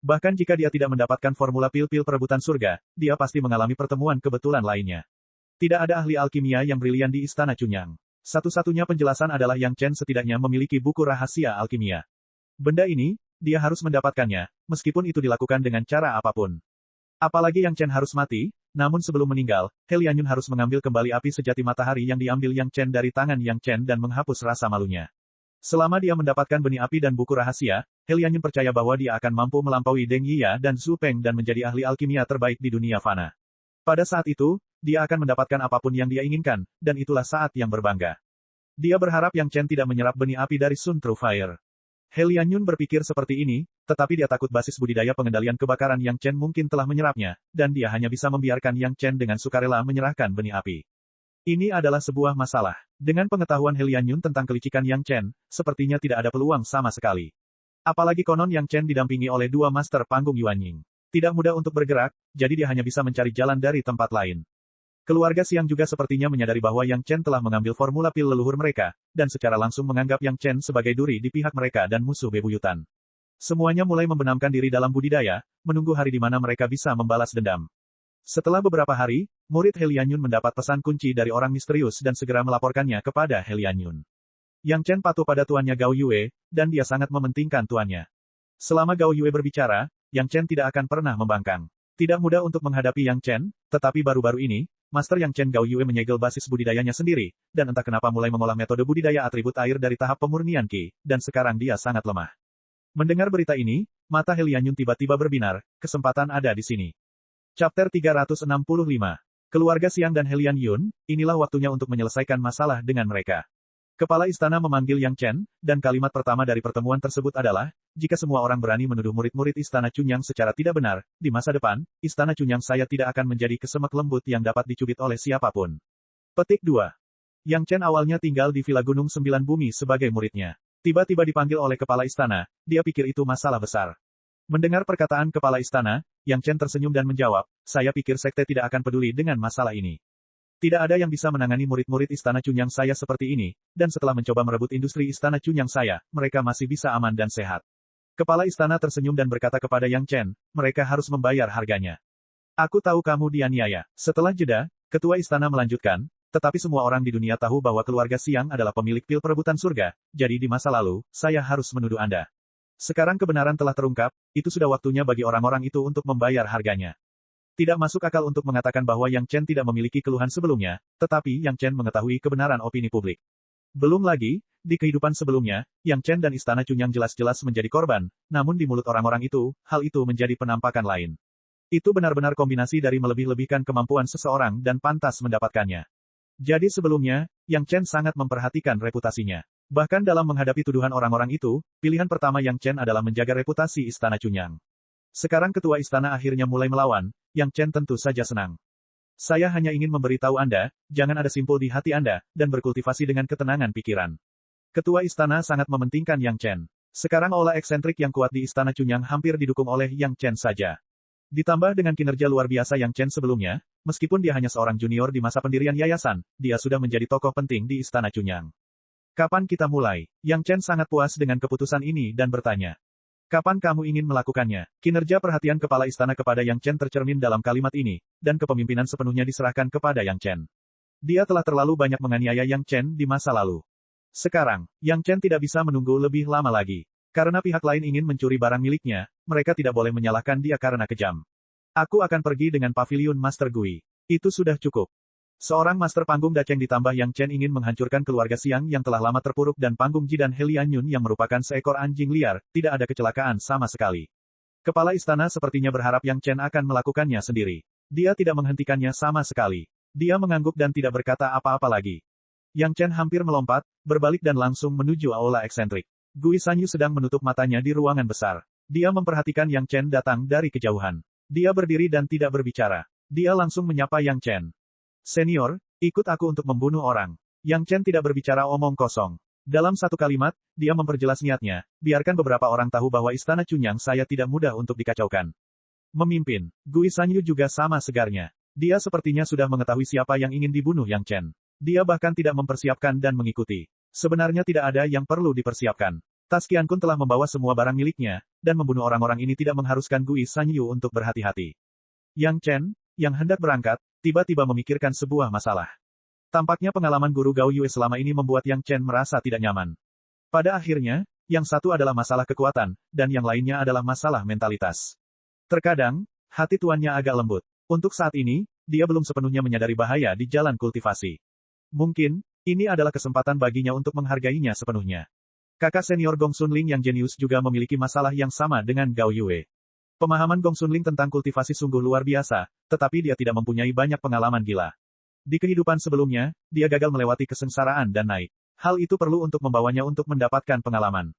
Bahkan jika dia tidak mendapatkan formula pil-pil perebutan surga, dia pasti mengalami pertemuan kebetulan lainnya. Tidak ada ahli alkimia yang brilian di Istana Chunyang. Satu-satunya penjelasan adalah Yang Chen setidaknya memiliki buku rahasia alkimia. Benda ini, dia harus mendapatkannya, meskipun itu dilakukan dengan cara apapun. Apalagi Yang Chen harus mati, namun sebelum meninggal, He Lianyun harus mengambil kembali api sejati matahari yang diambil Yang Chen dari tangan Yang Chen dan menghapus rasa malunya. Selama dia mendapatkan benih api dan buku rahasia, He Lianyun percaya bahwa dia akan mampu melampaui Deng Yiya dan Zhu Peng dan menjadi ahli alkimia terbaik di dunia fana. Pada saat itu, dia akan mendapatkan apapun yang dia inginkan, dan itulah saat yang berbangga. Dia berharap Yang Chen tidak menyerap benih api dari Sun True Fire. He Lianyun berpikir seperti ini, tetapi dia takut basis budidaya pengendalian kebakaran Yang Chen mungkin telah menyerapnya, dan dia hanya bisa membiarkan Yang Chen dengan sukarela menyerahkan benih api. Ini adalah sebuah masalah. Dengan pengetahuan He Lianyun tentang kelicikan Yang Chen, sepertinya tidak ada peluang sama sekali. Apalagi konon Yang Chen didampingi oleh dua master panggung Yuanying. Tidak mudah untuk bergerak, jadi dia hanya bisa mencari jalan dari tempat lain. Keluarga Xiang juga sepertinya menyadari bahwa Yang Chen telah mengambil formula pil leluhur mereka, dan secara langsung menganggap Yang Chen sebagai duri di pihak mereka dan musuh bebuyutan. Semuanya mulai membenamkan diri dalam budidaya, menunggu hari di mana mereka bisa membalas dendam. Setelah beberapa hari, murid He Lianyun mendapat pesan kunci dari orang misterius dan segera melaporkannya kepada He Lianyun. Yang Chen patuh pada tuannya Gao Yue, dan dia sangat mementingkan tuannya. Selama Gao Yue berbicara, Yang Chen tidak akan pernah membangkang. Tidak mudah untuk menghadapi Yang Chen, tetapi baru-baru ini, Master Yang Chen Gao Yue menyegel basis budidayanya sendiri, dan entah kenapa mulai mengolah metode budidaya atribut air dari tahap pemurnian Qi, dan sekarang dia sangat lemah. Mendengar berita ini, mata He Lianyun tiba-tiba berbinar, kesempatan ada di sini. Chapter 365. Keluarga Xiang dan He Lianyun, inilah waktunya untuk menyelesaikan masalah dengan mereka. Kepala istana memanggil Yang Chen, dan kalimat pertama dari pertemuan tersebut adalah, jika semua orang berani menuduh murid-murid Istana Chunyang secara tidak benar, di masa depan, Istana Chunyang saya tidak akan menjadi kesemek lembut yang dapat dicubit oleh siapapun. Petik 2. Yang Chen awalnya tinggal di Villa Gunung Sembilan Bumi sebagai muridnya. Tiba-tiba dipanggil oleh kepala istana, dia pikir itu masalah besar. Mendengar perkataan kepala istana, Yang Chen tersenyum dan menjawab, saya pikir sekte tidak akan peduli dengan masalah ini. Tidak ada yang bisa menangani murid-murid Istana Chunyang saya seperti ini, dan setelah mencoba merebut industri Istana Chunyang saya, mereka masih bisa aman dan sehat. Kepala istana tersenyum dan berkata kepada Yang Chen, mereka harus membayar harganya. Aku tahu kamu dianiaya. Setelah jeda, ketua istana melanjutkan, tetapi semua orang di dunia tahu bahwa keluarga Xiang adalah pemilik pil perebutan surga, jadi di masa lalu, saya harus menuduh Anda. Sekarang kebenaran telah terungkap, itu sudah waktunya bagi orang-orang itu untuk membayar harganya. Tidak masuk akal untuk mengatakan bahwa Yang Chen tidak memiliki keluhan sebelumnya, tetapi Yang Chen mengetahui kebenaran opini publik. Belum lagi, di kehidupan sebelumnya, Yang Chen dan Istana Chunyang jelas-jelas menjadi korban, namun di mulut orang-orang itu, hal itu menjadi penampakan lain. Itu benar-benar kombinasi dari melebih-lebihkan kemampuan seseorang dan pantas mendapatkannya. Jadi sebelumnya, Yang Chen sangat memperhatikan reputasinya. Bahkan dalam menghadapi tuduhan orang-orang itu, pilihan pertama Yang Chen adalah menjaga reputasi Istana Chunyang. Sekarang ketua istana akhirnya mulai melawan, Yang Chen tentu saja senang. Saya hanya ingin memberitahu Anda, jangan ada simpul di hati Anda, dan berkultivasi dengan ketenangan pikiran. Ketua istana sangat mementingkan Yang Chen. Sekarang aura eksentrik yang kuat di Istana Chunyang hampir didukung oleh Yang Chen saja. Ditambah dengan kinerja luar biasa Yang Chen sebelumnya, meskipun dia hanya seorang junior di masa pendirian yayasan, dia sudah menjadi tokoh penting di Istana Chunyang. Kapan kita mulai? Yang Chen sangat puas dengan keputusan ini dan bertanya. Kapan kamu ingin melakukannya? Kinerja perhatian kepala istana kepada Yang Chen tercermin dalam kalimat ini, dan kepemimpinan sepenuhnya diserahkan kepada Yang Chen. Dia telah terlalu banyak menganiaya Yang Chen di masa lalu. Sekarang, Yang Chen tidak bisa menunggu lebih lama lagi. Karena pihak lain ingin mencuri barang miliknya, mereka tidak boleh menyalahkan dia karena kejam. Aku akan pergi dengan pavilion Master Gui. Itu sudah cukup. Seorang master panggung Dacheng ditambah Yang Chen ingin menghancurkan keluarga Xiang yang telah lama terpuruk dan panggung Ji dan He Lianyun yang merupakan seekor anjing liar, tidak ada kecelakaan sama sekali. Kepala istana sepertinya berharap Yang Chen akan melakukannya sendiri. Dia tidak menghentikannya sama sekali. Dia mengangguk dan tidak berkata apa-apa lagi. Yang Chen hampir melompat, berbalik dan langsung menuju aula eksentrik. Gui Sanyu sedang menutup matanya di ruangan besar. Dia memperhatikan Yang Chen datang dari kejauhan. Dia berdiri dan tidak berbicara. Dia langsung menyapa Yang Chen. Senior, ikut aku untuk membunuh orang. Yang Chen tidak berbicara omong kosong. Dalam satu kalimat, dia memperjelas niatnya, biarkan beberapa orang tahu bahwa Istana Chunyang saya tidak mudah untuk dikacaukan. Memimpin, Gui Sanyu juga sama segarnya. Dia sepertinya sudah mengetahui siapa yang ingin dibunuh Yang Chen. Dia bahkan tidak mempersiapkan dan mengikuti. Sebenarnya tidak ada yang perlu dipersiapkan. Tas Qian Kun telah membawa semua barang miliknya, dan membunuh orang-orang ini tidak mengharuskan Gui Sanyu untuk berhati-hati. Yang Chen, yang hendak berangkat, tiba-tiba memikirkan sebuah masalah. Tampaknya pengalaman guru Gao Yue selama ini membuat Yang Chen merasa tidak nyaman. Pada akhirnya, yang satu adalah masalah kekuatan, dan yang lainnya adalah masalah mentalitas. Terkadang, hati tuannya agak lembut. Untuk saat ini, dia belum sepenuhnya menyadari bahaya di jalan kultivasi. Mungkin, ini adalah kesempatan baginya untuk menghargainya sepenuhnya. Kakak senior Gong Sunling yang jenius juga memiliki masalah yang sama dengan Gao Yue. Pemahaman Gong Sunling tentang kultivasi sungguh luar biasa, tetapi dia tidak mempunyai banyak pengalaman gila. Di kehidupan sebelumnya, dia gagal melewati kesengsaraan dan naik. Hal itu perlu untuk membawanya untuk mendapatkan pengalaman.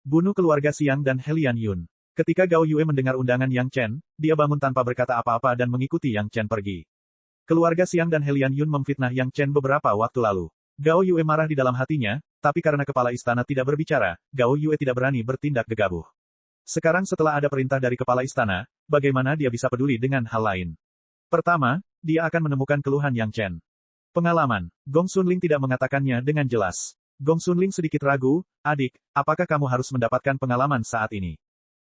Bunuh keluarga Xiang dan Helian Yun. Ketika Gao Yue mendengar undangan Yang Chen, dia bangun tanpa berkata apa-apa dan mengikuti Yang Chen pergi. Keluarga Xiang dan Helian Yun memfitnah Yang Chen beberapa waktu lalu. Gao Yue marah di dalam hatinya, tapi karena kepala istana tidak berbicara, Gao Yue tidak berani bertindak gegabah. Sekarang setelah ada perintah dari kepala istana, bagaimana dia bisa peduli dengan hal lain? Pertama, dia akan menemukan keluhan Yang Chen. Pengalaman, Gong Sunling tidak mengatakannya dengan jelas. Gong Sunling sedikit ragu, adik, apakah kamu harus mendapatkan pengalaman saat ini?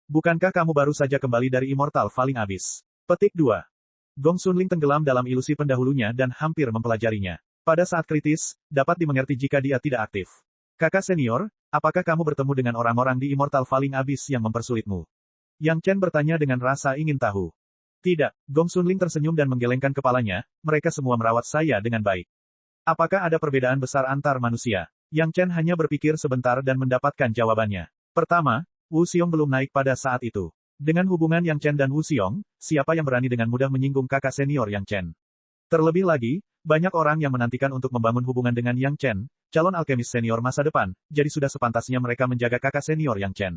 Bukankah kamu baru saja kembali dari Immortal Falling Abyss? Petik 2. Gong Sunling tenggelam dalam ilusi pendahulunya dan hampir mempelajarinya. Pada saat kritis, dapat dimengerti jika dia tidak aktif. Kakak senior, apakah kamu bertemu dengan orang-orang di Immortal Falling Abyss yang mempersulitmu? Yang Chen bertanya dengan rasa ingin tahu. Tidak, Gong Sunling tersenyum dan menggelengkan kepalanya, mereka semua merawat saya dengan baik. Apakah ada perbedaan besar antar manusia? Yang Chen hanya berpikir sebentar dan mendapatkan jawabannya. Pertama, Wu Xiong belum naik pada saat itu. Dengan hubungan Yang Chen dan Wu Xiong, siapa yang berani dengan mudah menyinggung kakak senior Yang Chen? Terlebih lagi, banyak orang yang menantikan untuk membangun hubungan dengan Yang Chen, calon alkemis senior masa depan, jadi sudah sepantasnya mereka menjaga kakak senior Yang Chen.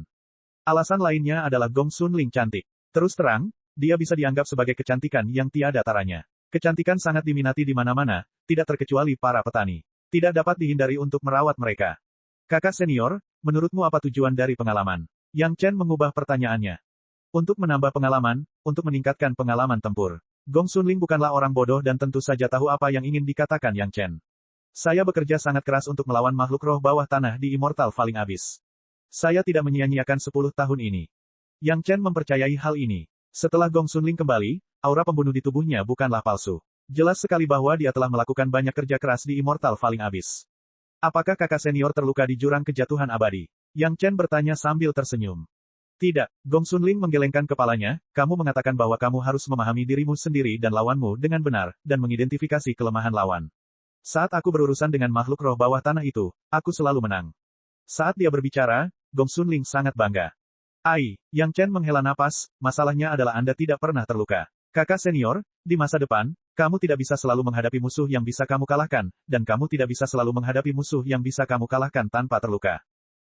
Alasan lainnya adalah Gong Sunling cantik. Terus terang, dia bisa dianggap sebagai kecantikan yang tiada taranya. Kecantikan sangat diminati di mana-mana, tidak terkecuali para petani. Tidak dapat dihindari untuk merawat mereka. Kakak senior, menurutmu apa tujuan dari pengalaman? Yang Chen mengubah pertanyaannya. Untuk menambah pengalaman, untuk meningkatkan pengalaman tempur. Gong Sunling bukanlah orang bodoh dan tentu saja tahu apa yang ingin dikatakan Yang Chen. Saya bekerja sangat keras untuk melawan makhluk roh bawah tanah di Immortal Falling Abyss. Saya tidak menyia-nyiakan 10 tahun ini. Yang Chen mempercayai hal ini. Setelah Gong Sunling kembali, aura pembunuh di tubuhnya bukanlah palsu. Jelas sekali bahwa dia telah melakukan banyak kerja keras di Immortal Falling Abyss. Apakah kakak senior terluka di jurang kejatuhan abadi? Yang Chen bertanya sambil tersenyum. Tidak, Gong Sunling menggelengkan kepalanya, kamu mengatakan bahwa kamu harus memahami dirimu sendiri dan lawanmu dengan benar, dan mengidentifikasi kelemahan lawan. Saat aku berurusan dengan makhluk roh bawah tanah itu, aku selalu menang. Saat dia berbicara, Gong Sunling sangat bangga. Yang Chen menghela napas, masalahnya adalah Anda tidak pernah terluka. Kakak senior, di masa depan, kamu tidak bisa selalu menghadapi musuh yang bisa kamu kalahkan, dan kamu tidak bisa selalu menghadapi musuh yang bisa kamu kalahkan tanpa terluka.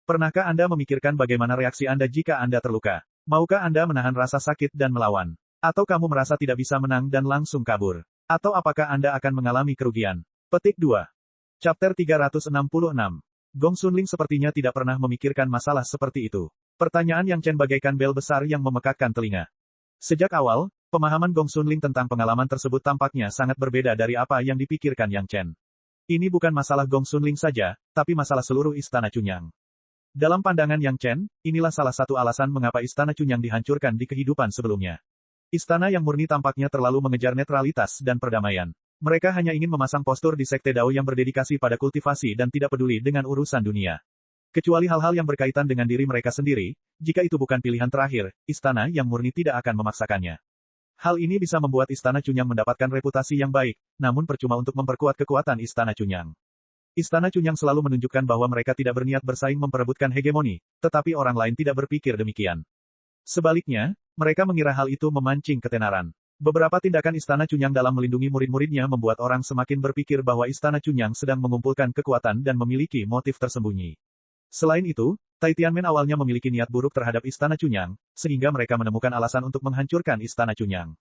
Pernahkah Anda memikirkan bagaimana reaksi Anda jika Anda terluka? Maukah Anda menahan rasa sakit dan melawan? Atau kamu merasa tidak bisa menang dan langsung kabur? Atau apakah Anda akan mengalami kerugian? Petik 2. Chapter 366. Gong Sunling sepertinya tidak pernah memikirkan masalah seperti itu. Pertanyaan Yang Chen bagaikan bel besar yang memekakkan telinga. Sejak awal, pemahaman Gong Sunling tentang pengalaman tersebut tampaknya sangat berbeda dari apa yang dipikirkan Yang Chen. Ini bukan masalah Gong Sunling saja, tapi masalah seluruh Istana Chunyang. Dalam pandangan Yang Chen, inilah salah satu alasan mengapa Istana Chunyang dihancurkan di kehidupan sebelumnya. Istana yang murni tampaknya terlalu mengejar netralitas dan perdamaian. Mereka hanya ingin memasang postur di sekte Dao yang berdedikasi pada kultivasi dan tidak peduli dengan urusan dunia. Kecuali hal-hal yang berkaitan dengan diri mereka sendiri, jika itu bukan pilihan terakhir, Istana yang murni tidak akan memaksakannya. Hal ini bisa membuat Istana Chunyang mendapatkan reputasi yang baik, namun percuma untuk memperkuat kekuatan Istana Chunyang. Istana Chunyang selalu menunjukkan bahwa mereka tidak berniat bersaing memperebutkan hegemoni, tetapi orang lain tidak berpikir demikian. Sebaliknya, mereka mengira hal itu memancing ketenaran. Beberapa tindakan Istana Chunyang dalam melindungi murid-muridnya membuat orang semakin berpikir bahwa Istana Chunyang sedang mengumpulkan kekuatan dan memiliki motif tersembunyi. Selain itu, Tai Tianmen awalnya memiliki niat buruk terhadap Istana Chunyang, sehingga mereka menemukan alasan untuk menghancurkan Istana Chunyang.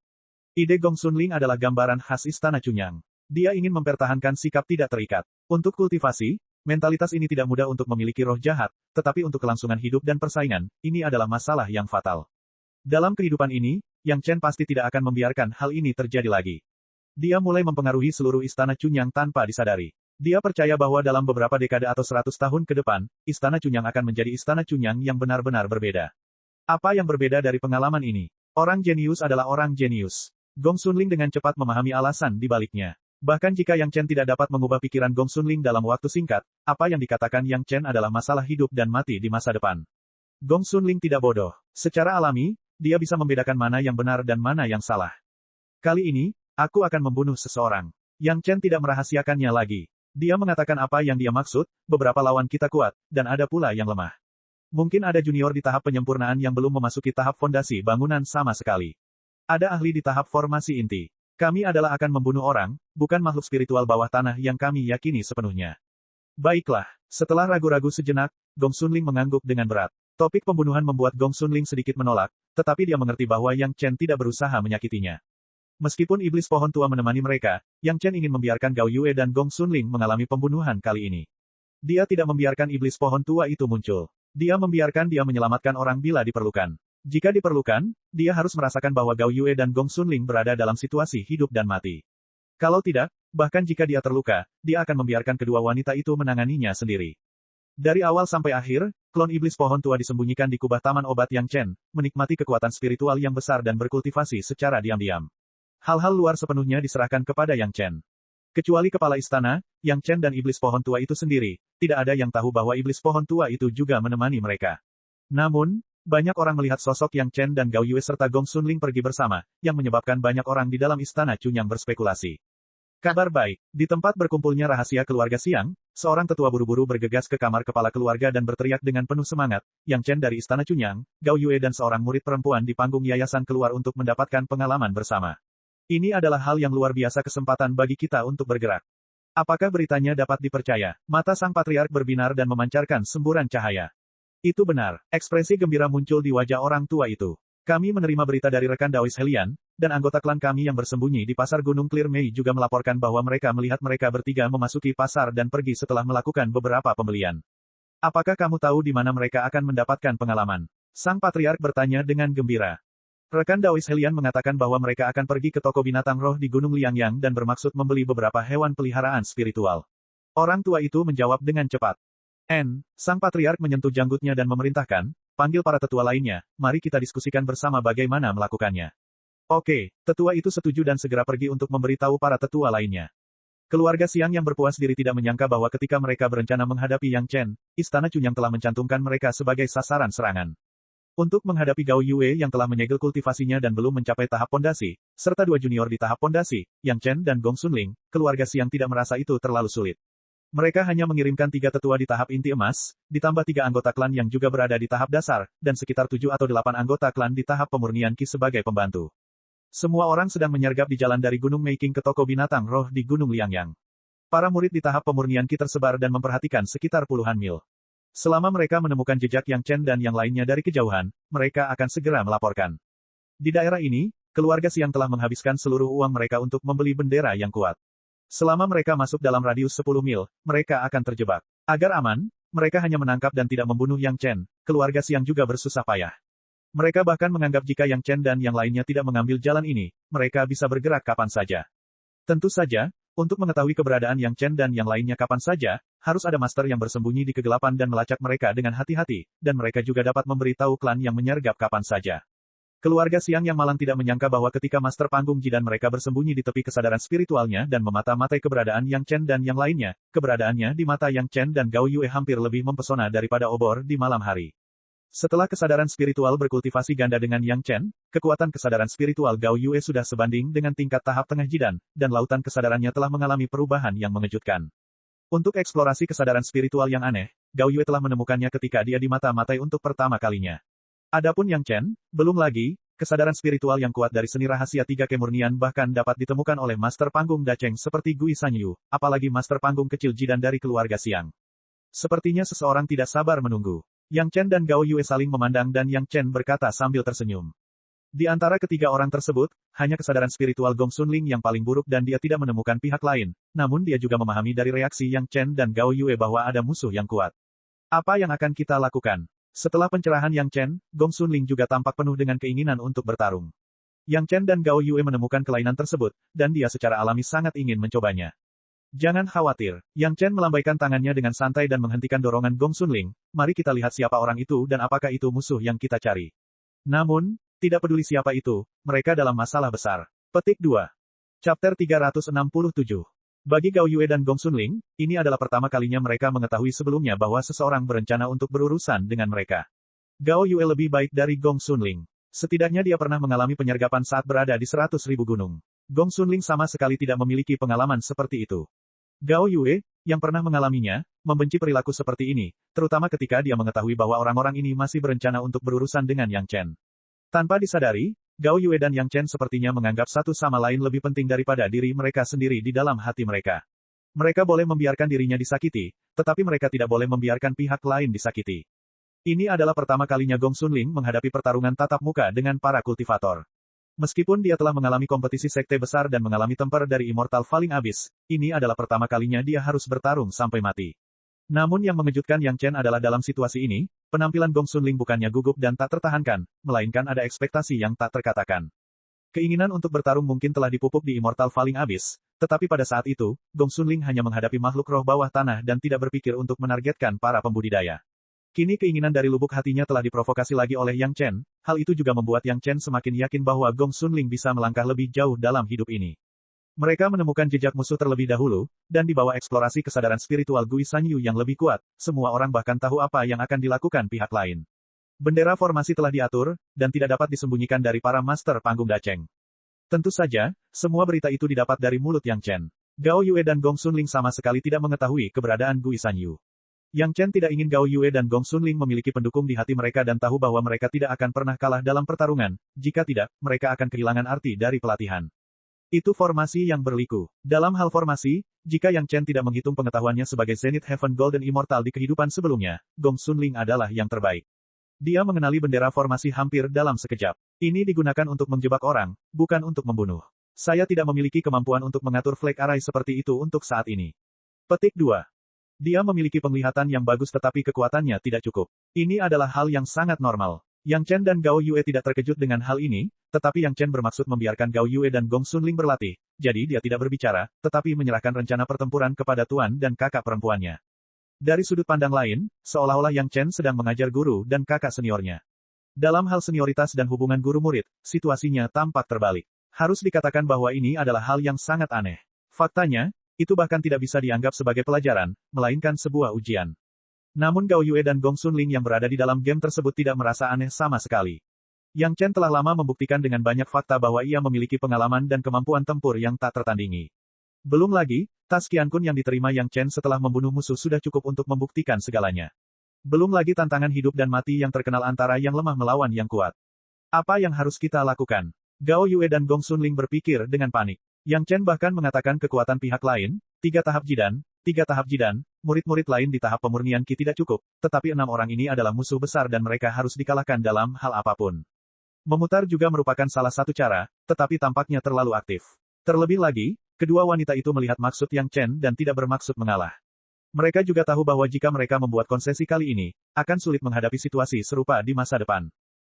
Ide Gong Sunling adalah gambaran khas Istana Chunyang. Dia ingin mempertahankan sikap tidak terikat. Untuk kultivasi, Mentalitas ini tidak mudah untuk memiliki roh jahat, tetapi untuk kelangsungan hidup dan persaingan, ini adalah masalah yang fatal. Dalam kehidupan ini, Yang Chen pasti tidak akan membiarkan hal ini terjadi lagi. Dia mulai mempengaruhi seluruh istana Chunyang tanpa disadari. Dia percaya bahwa dalam beberapa dekade atau 100 tahun ke depan, istana Chunyang akan menjadi istana Chunyang yang benar-benar berbeda. Apa yang berbeda dari pengalaman ini? Orang jenius adalah orang jenius. Gong Xunling dengan cepat memahami alasan di baliknya. Bahkan jika Yang Chen tidak dapat mengubah pikiran Gong Xunling dalam waktu singkat, apa yang dikatakan Yang Chen adalah masalah hidup dan mati di masa depan. Gong Xunling tidak bodoh. Secara alami, dia bisa membedakan mana yang benar dan mana yang salah. Kali ini, aku akan membunuh seseorang. Yang Chen tidak merahasiakannya lagi. Dia mengatakan apa yang dia maksud, beberapa lawan kita kuat, dan ada pula yang lemah. Mungkin ada junior di tahap penyempurnaan yang belum memasuki tahap fondasi bangunan sama sekali. Ada ahli di tahap formasi inti. Kami adalah akan membunuh orang, bukan makhluk spiritual bawah tanah yang kami yakini sepenuhnya. Baiklah, setelah ragu-ragu sejenak, Gong Xunling mengangguk dengan berat. Topik pembunuhan membuat Gong Xunling sedikit menolak, tetapi dia mengerti bahwa Yang Chen tidak berusaha menyakitinya. Meskipun iblis pohon tua menemani mereka, Yang Chen ingin membiarkan Gao Yue dan Gong Xunling mengalami pembunuhan kali ini. Dia tidak membiarkan iblis pohon tua itu muncul. Dia membiarkan dia menyelamatkan orang bila diperlukan. Jika diperlukan, dia harus merasakan bahwa Gao Yue dan Gong Xunling berada dalam situasi hidup dan mati. Kalau tidak, bahkan jika dia terluka, dia akan membiarkan kedua wanita itu menanganinya sendiri. Dari awal sampai akhir, klon iblis pohon tua disembunyikan di kubah taman obat Yang Chen, menikmati kekuatan spiritual yang besar dan berkultivasi secara diam-diam. Hal-hal luar sepenuhnya diserahkan kepada Yang Chen. Kecuali kepala istana, Yang Chen dan iblis pohon tua itu sendiri, tidak ada yang tahu bahwa iblis pohon tua itu juga menemani mereka. Namun, banyak orang melihat sosok Yang Chen dan Gao Yue serta Gong Xunling pergi bersama, yang menyebabkan banyak orang di dalam istana Chunyang berspekulasi. Kabar baik, di tempat berkumpulnya rahasia keluarga Xiang, seorang tetua buru-buru bergegas ke kamar kepala keluarga dan berteriak dengan penuh semangat, Yang Chen dari istana Chunyang, Gao Yue dan seorang murid perempuan di panggung yayasan keluar untuk mendapatkan pengalaman bersama. Ini adalah hal yang luar biasa kesempatan bagi kita untuk bergerak. Apakah beritanya dapat dipercaya? Mata sang patriark berbinar dan memancarkan semburan cahaya. Itu benar, ekspresi gembira muncul di wajah orang tua itu. Kami menerima berita dari rekan Daois Helian, dan anggota klan kami yang bersembunyi di pasar Gunung Clear Mei juga melaporkan bahwa mereka melihat mereka bertiga memasuki pasar dan pergi setelah melakukan beberapa pembelian. Apakah kamu tahu di mana mereka akan mendapatkan pengalaman? Sang patriark bertanya dengan gembira. Rekan Daois Helian mengatakan bahwa mereka akan pergi ke toko binatang roh di Gunung Liangyang dan bermaksud membeli beberapa hewan peliharaan spiritual. Orang tua itu menjawab dengan cepat. Sang patriark menyentuh janggutnya dan memerintahkan, panggil para tetua lainnya, mari kita diskusikan bersama bagaimana melakukannya. Oke, tetua itu setuju dan segera pergi untuk memberitahu para tetua lainnya. Keluarga Xiang yang berpuas diri tidak menyangka bahwa ketika mereka berencana menghadapi Yang Chen, istana Chunyang telah mencantumkan mereka sebagai sasaran serangan. Untuk menghadapi Gao Yue yang telah menyegel kultivasinya dan belum mencapai tahap pondasi, serta dua junior di tahap pondasi, Yang Chen dan Gong Xunling, keluarga Xiang tidak merasa itu terlalu sulit. Mereka hanya mengirimkan 3 tetua di tahap inti emas, ditambah 3 anggota klan yang juga berada di tahap dasar, dan sekitar 7 atau 8 anggota klan di tahap pemurnian Qi sebagai pembantu. Semua orang sedang menyergap di jalan dari Gunung Meiking ke toko binatang roh di Gunung Liangyang. Para murid di tahap pemurnian Qi tersebar dan memperhatikan sekitar puluhan mil. Selama mereka menemukan jejak Yang Chen dan yang lainnya dari kejauhan, mereka akan segera melaporkan. Di daerah ini, keluarga Xiang telah menghabiskan seluruh uang mereka untuk membeli bendera yang kuat. Selama mereka masuk dalam radius 10 mil, mereka akan terjebak. Agar aman, mereka hanya menangkap dan tidak membunuh Yang Chen. Keluarga Xiang juga bersusah payah. Mereka bahkan menganggap jika Yang Chen dan yang lainnya tidak mengambil jalan ini, mereka bisa bergerak kapan saja. Tentu saja, untuk mengetahui keberadaan Yang Chen dan yang lainnya kapan saja, harus ada master yang bersembunyi di kegelapan dan melacak mereka dengan hati-hati, dan mereka juga dapat memberitahu klan yang menyergap kapan saja. Keluarga Xiang yang malang tidak menyangka bahwa ketika master panggung Jidan mereka bersembunyi di tepi kesadaran spiritualnya dan memata-matai keberadaan Yang Chen dan yang lainnya, keberadaannya di mata Yang Chen dan Gao Yue hampir lebih mempesona daripada obor di malam hari. Setelah kesadaran spiritual berkultivasi ganda dengan Yang Chen, kekuatan kesadaran spiritual Gao Yue sudah sebanding dengan tingkat tahap tengah Jidan, dan lautan kesadarannya telah mengalami perubahan yang mengejutkan. Untuk eksplorasi kesadaran spiritual yang aneh, Gao Yue telah menemukannya ketika dia dimata-matai untuk pertama kalinya. Adapun Yang Chen, belum lagi, kesadaran spiritual yang kuat dari seni rahasia 3 kemurnian bahkan dapat ditemukan oleh master panggung Dacheng seperti Gui Sanyu, apalagi master panggung kecil Jidan dari keluarga Xiang. Sepertinya seseorang tidak sabar menunggu. Yang Chen dan Gao Yue saling memandang dan Yang Chen berkata sambil tersenyum. Di antara ketiga orang tersebut, hanya kesadaran spiritual Gong Xunling yang paling buruk dan dia tidak menemukan pihak lain, namun dia juga memahami dari reaksi Yang Chen dan Gao Yue bahwa ada musuh yang kuat. Apa yang akan kita lakukan? Setelah pencerahan Yang Chen, Gong Xunling juga tampak penuh dengan keinginan untuk bertarung. Yang Chen dan Gao Yue menemukan kelainan tersebut, dan dia secara alami sangat ingin mencobanya. Jangan khawatir, Yang Chen melambaikan tangannya dengan santai dan menghentikan dorongan Gong Xunling. Mari kita lihat siapa orang itu dan apakah itu musuh yang kita cari. Namun, tidak peduli siapa itu, mereka dalam masalah besar. Petik 2. Chapter 367. Bagi Gao Yue dan Gong Xunling, ini adalah pertama kalinya mereka mengetahui sebelumnya bahwa seseorang berencana untuk berurusan dengan mereka. Gao Yue lebih baik dari Gong Xunling. Setidaknya dia pernah mengalami penyergapan saat berada di 100.000 gunung. Gong Xunling sama sekali tidak memiliki pengalaman seperti itu. Gao Yue, yang pernah mengalaminya, membenci perilaku seperti ini, terutama ketika dia mengetahui bahwa orang-orang ini masih berencana untuk berurusan dengan Yang Chen. Tanpa disadari, Gao Yue dan Yang Chen sepertinya menganggap satu sama lain lebih penting daripada diri mereka sendiri di dalam hati mereka. Mereka boleh membiarkan dirinya disakiti, tetapi mereka tidak boleh membiarkan pihak lain disakiti. Ini adalah pertama kalinya Gong Xunling menghadapi pertarungan tatap muka dengan para kultivator. Meskipun dia telah mengalami kompetisi sekte besar dan mengalami temper dari Immortal Falling Abyss, ini adalah pertama kalinya dia harus bertarung sampai mati. Namun yang mengejutkan Yang Chen adalah dalam situasi ini, penampilan Gong Xunling bukannya gugup dan tak tertahankan, melainkan ada ekspektasi yang tak terkatakan. Keinginan untuk bertarung mungkin telah dipupuk di Immortal Falling Abyss, tetapi pada saat itu, Gong Xunling hanya menghadapi makhluk roh bawah tanah dan tidak berpikir untuk menargetkan para pembudidaya. Kini keinginan dari lubuk hatinya telah diprovokasi lagi oleh Yang Chen, hal itu juga membuat Yang Chen semakin yakin bahwa Gong Xunling bisa melangkah lebih jauh dalam hidup ini. Mereka menemukan jejak musuh terlebih dahulu, dan di bawah eksplorasi kesadaran spiritual Gui Sanyu yang lebih kuat, semua orang bahkan tahu apa yang akan dilakukan pihak lain. Bendera formasi telah diatur, dan tidak dapat disembunyikan dari para master panggung daceng. Tentu saja, semua berita itu didapat dari mulut Yang Chen. Gao Yue dan Gong Xunling sama sekali tidak mengetahui keberadaan Gui Sanyu. Yang Chen tidak ingin Gao Yue dan Gong Xunling memiliki pendukung di hati mereka dan tahu bahwa mereka tidak akan pernah kalah dalam pertarungan, jika tidak, mereka akan kehilangan arti dari pelatihan. Itu formasi yang berliku. Dalam hal formasi, jika Yang Chen tidak menghitung pengetahuannya sebagai Zenith Heaven Golden Immortal di kehidupan sebelumnya, Gong Xunling adalah yang terbaik. Dia mengenali bendera formasi hampir dalam sekejap. Ini digunakan untuk menjebak orang, bukan untuk membunuh. Saya tidak memiliki kemampuan untuk mengatur flag array seperti itu untuk saat ini. Petik 2. Dia memiliki penglihatan yang bagus tetapi kekuatannya tidak cukup. Ini adalah hal yang sangat normal. Yang Chen dan Gao Yue tidak terkejut dengan hal ini, tetapi Yang Chen bermaksud membiarkan Gao Yue dan Gong Xunling berlatih, jadi dia tidak berbicara, tetapi menyerahkan rencana pertempuran kepada tuan dan kakak perempuannya. Dari sudut pandang lain, seolah-olah Yang Chen sedang mengajar guru dan kakak seniornya. Dalam hal senioritas dan hubungan guru-murid, situasinya tampak terbalik. Harus dikatakan bahwa ini adalah hal yang sangat aneh. Faktanya, itu bahkan tidak bisa dianggap sebagai pelajaran, melainkan sebuah ujian. Namun Gao Yue dan Gong Xunling yang berada di dalam game tersebut tidak merasa aneh sama sekali. Yang Chen telah lama membuktikan dengan banyak fakta bahwa ia memiliki pengalaman dan kemampuan tempur yang tak tertandingi. Belum lagi, tas Qiankun yang diterima Yang Chen setelah membunuh musuh sudah cukup untuk membuktikan segalanya. Belum lagi tantangan hidup dan mati yang terkenal antara yang lemah melawan yang kuat. Apa yang harus kita lakukan? Gao Yue dan Gong Xunling berpikir dengan panik. Yang Chen bahkan mengatakan kekuatan pihak lain, 3 tahap jidan, murid-murid lain di tahap pemurnian Qi tidak cukup, tetapi 6 orang ini adalah musuh besar dan mereka harus dikalahkan dalam hal apapun. Memutar juga merupakan salah satu cara, tetapi tampaknya terlalu aktif. Terlebih lagi, kedua wanita itu melihat maksud Yang Chen dan tidak bermaksud mengalah. Mereka juga tahu bahwa jika mereka membuat konsesi kali ini, akan sulit menghadapi situasi serupa di masa depan.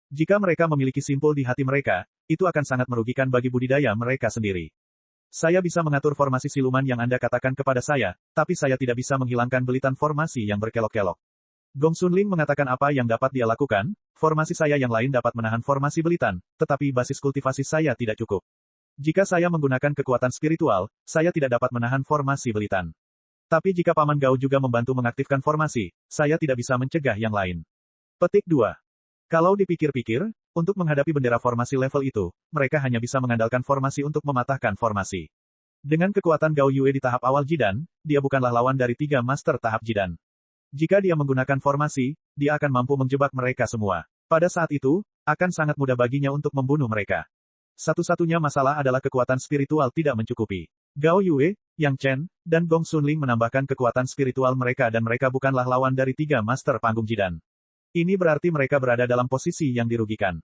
Jika mereka memiliki simpul di hati mereka, itu akan sangat merugikan bagi budidaya mereka sendiri. Saya bisa mengatur formasi siluman yang Anda katakan kepada saya, tapi saya tidak bisa menghilangkan belitan formasi yang berkelok-kelok. Gong Xunling mengatakan apa yang dapat dia lakukan, formasi saya yang lain dapat menahan formasi belitan, tetapi basis kultivasi saya tidak cukup. Jika saya menggunakan kekuatan spiritual, saya tidak dapat menahan formasi belitan. Tapi jika Paman Gao juga membantu mengaktifkan formasi, saya tidak bisa mencegah yang lain. Petik 2. Kalau dipikir-pikir, untuk menghadapi bendera formasi level itu, mereka hanya bisa mengandalkan formasi untuk mematahkan formasi. Dengan kekuatan Gao Yue di tahap awal Jidan, dia bukanlah lawan dari 3 master tahap Jidan. Jika dia menggunakan formasi, dia akan mampu menjebak mereka semua. Pada saat itu, akan sangat mudah baginya untuk membunuh mereka. Satu-satunya masalah adalah kekuatan spiritual tidak mencukupi. Gao Yue, Yang Chen, dan Gong Xunling menambahkan kekuatan spiritual mereka dan mereka bukanlah lawan dari 3 master panggung Jidan. Ini berarti mereka berada dalam posisi yang dirugikan.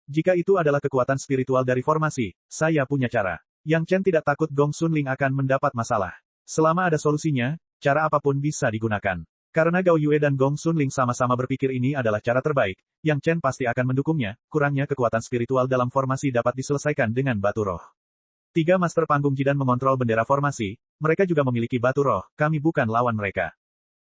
Jika itu adalah kekuatan spiritual dari formasi, saya punya cara. Yang Chen tidak takut Gong Xunling akan mendapat masalah. Selama ada solusinya, cara apapun bisa digunakan. Karena Gao Yue dan Gong Xunling sama-sama berpikir ini adalah cara terbaik, Yang Chen pasti akan mendukungnya. Kurangnya kekuatan spiritual dalam formasi dapat diselesaikan dengan batu roh. 3 Master Panggung Jidan mengontrol bendera formasi, mereka juga memiliki batu roh, kami bukan lawan mereka.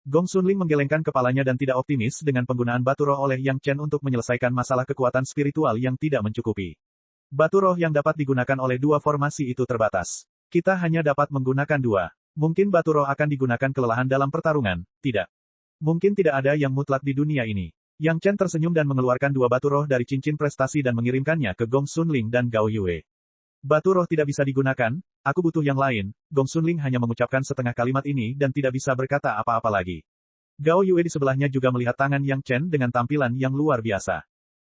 Gong Xunling menggelengkan kepalanya dan tidak optimis dengan penggunaan batu roh oleh Yang Chen untuk menyelesaikan masalah kekuatan spiritual yang tidak mencukupi. Batu roh yang dapat digunakan oleh 2 formasi itu terbatas. Kita hanya dapat menggunakan 2. Mungkin batu roh akan digunakan kelelahan dalam pertarungan, tidak. Mungkin tidak ada yang mutlak di dunia ini. Yang Chen tersenyum dan mengeluarkan 2 batu roh dari cincin prestasi dan mengirimkannya ke Gong Xunling dan Gao Yue. Batu roh tidak bisa digunakan, aku butuh yang lain. Gong Xunling hanya mengucapkan setengah kalimat ini dan tidak bisa berkata apa-apa lagi. Gao Yue di sebelahnya juga melihat tangan Yang Chen dengan tampilan yang luar biasa.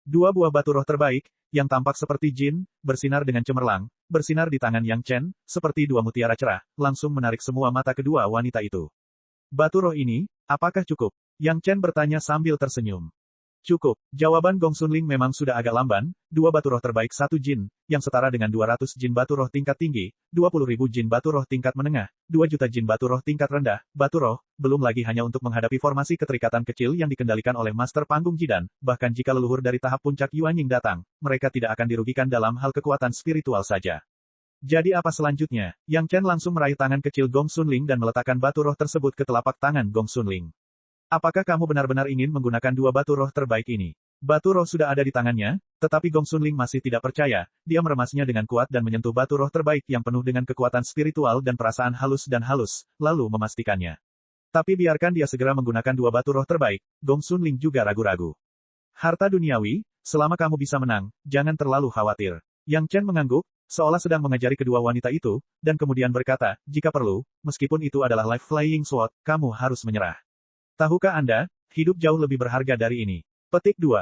2 buah batu roh terbaik, yang tampak seperti jin, bersinar dengan cemerlang, bersinar di tangan Yang Chen, seperti 2 mutiara cerah, langsung menarik semua mata kedua wanita itu. Batu roh ini, apakah cukup? Yang Chen bertanya sambil tersenyum. Cukup. Jawaban Gong Xunling memang sudah agak lamban, 2 batu roh terbaik 1 jin, yang setara dengan 200 jin batu roh tingkat tinggi, 20.000 jin batu roh tingkat menengah, 2 juta jin batu roh tingkat rendah, batu roh, belum lagi hanya untuk menghadapi formasi keterikatan kecil yang dikendalikan oleh Master Panggung Jidan, bahkan jika leluhur dari tahap puncak Yuanying datang, mereka tidak akan dirugikan dalam hal kekuatan spiritual saja. Jadi apa selanjutnya? Yang Chen langsung meraih tangan kecil Gong Xunling dan meletakkan batu roh tersebut ke telapak tangan Gong Xunling. Apakah kamu benar-benar ingin menggunakan 2 batu roh terbaik ini? Batu roh sudah ada di tangannya, tetapi Gong Xunling masih tidak percaya. Dia meremasnya dengan kuat dan menyentuh batu roh terbaik yang penuh dengan kekuatan spiritual dan perasaan halus, lalu memastikannya. Tapi biarkan dia segera menggunakan 2 batu roh terbaik, Gong Xunling juga ragu-ragu. Harta duniawi, selama kamu bisa menang, jangan terlalu khawatir. Yang Chen mengangguk, seolah sedang mengajari kedua wanita itu, dan kemudian berkata, jika perlu, meskipun itu adalah Life Flying Sword, kamu harus menyerah. Tahukah Anda, hidup jauh lebih berharga dari ini. Petik 2.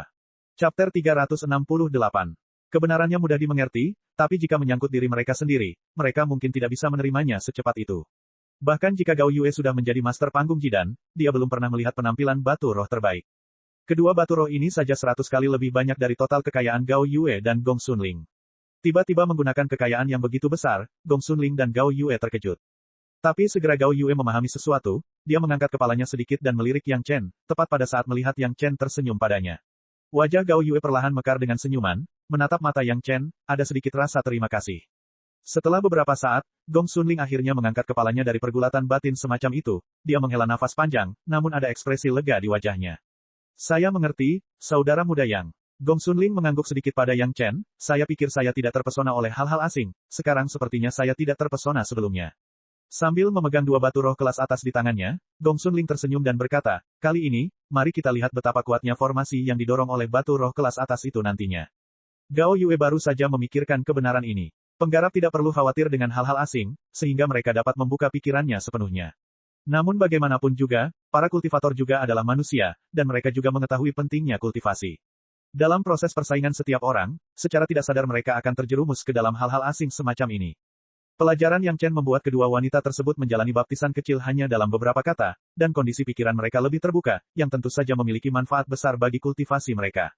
Chapter 368. Kebenarannya mudah dimengerti, tapi jika menyangkut diri mereka sendiri, mereka mungkin tidak bisa menerimanya secepat itu. Bahkan jika Gao Yue sudah menjadi Master Panggung Jidan, dia belum pernah melihat penampilan batu roh terbaik. Kedua batu roh ini saja 100 kali lebih banyak dari total kekayaan Gao Yue dan Gong Xunling. Tiba-tiba menggunakan kekayaan yang begitu besar, Gong Xunling dan Gao Yue terkejut. Tapi segera Gao Yue memahami sesuatu, dia mengangkat kepalanya sedikit dan melirik Yang Chen, tepat pada saat melihat Yang Chen tersenyum padanya. Wajah Gao Yue perlahan mekar dengan senyuman, menatap mata Yang Chen, ada sedikit rasa terima kasih. Setelah beberapa saat, Gong Xunling akhirnya mengangkat kepalanya dari pergulatan batin semacam itu, dia menghela nafas panjang, namun ada ekspresi lega di wajahnya. Saya mengerti, saudara muda Yang. Gong Xunling mengangguk sedikit pada Yang Chen, saya pikir saya tidak terpesona oleh hal-hal asing, sekarang sepertinya saya tidak terpesona sebelumnya. Sambil memegang 2 batu roh kelas atas di tangannya, Gong Xunling tersenyum dan berkata, kali ini, mari kita lihat betapa kuatnya formasi yang didorong oleh batu roh kelas atas itu nantinya. Gao Yue baru saja memikirkan kebenaran ini. Penggarap tidak perlu khawatir dengan hal-hal asing, sehingga mereka dapat membuka pikirannya sepenuhnya. Namun bagaimanapun juga, para kultivator juga adalah manusia, dan mereka juga mengetahui pentingnya kultivasi. Dalam proses persaingan setiap orang, secara tidak sadar mereka akan terjerumus ke dalam hal-hal asing semacam ini. Pelajaran Yang Chen membuat kedua wanita tersebut menjalani baptisan kecil hanya dalam beberapa kata, dan kondisi pikiran mereka lebih terbuka, yang tentu saja memiliki manfaat besar bagi kultivasi mereka.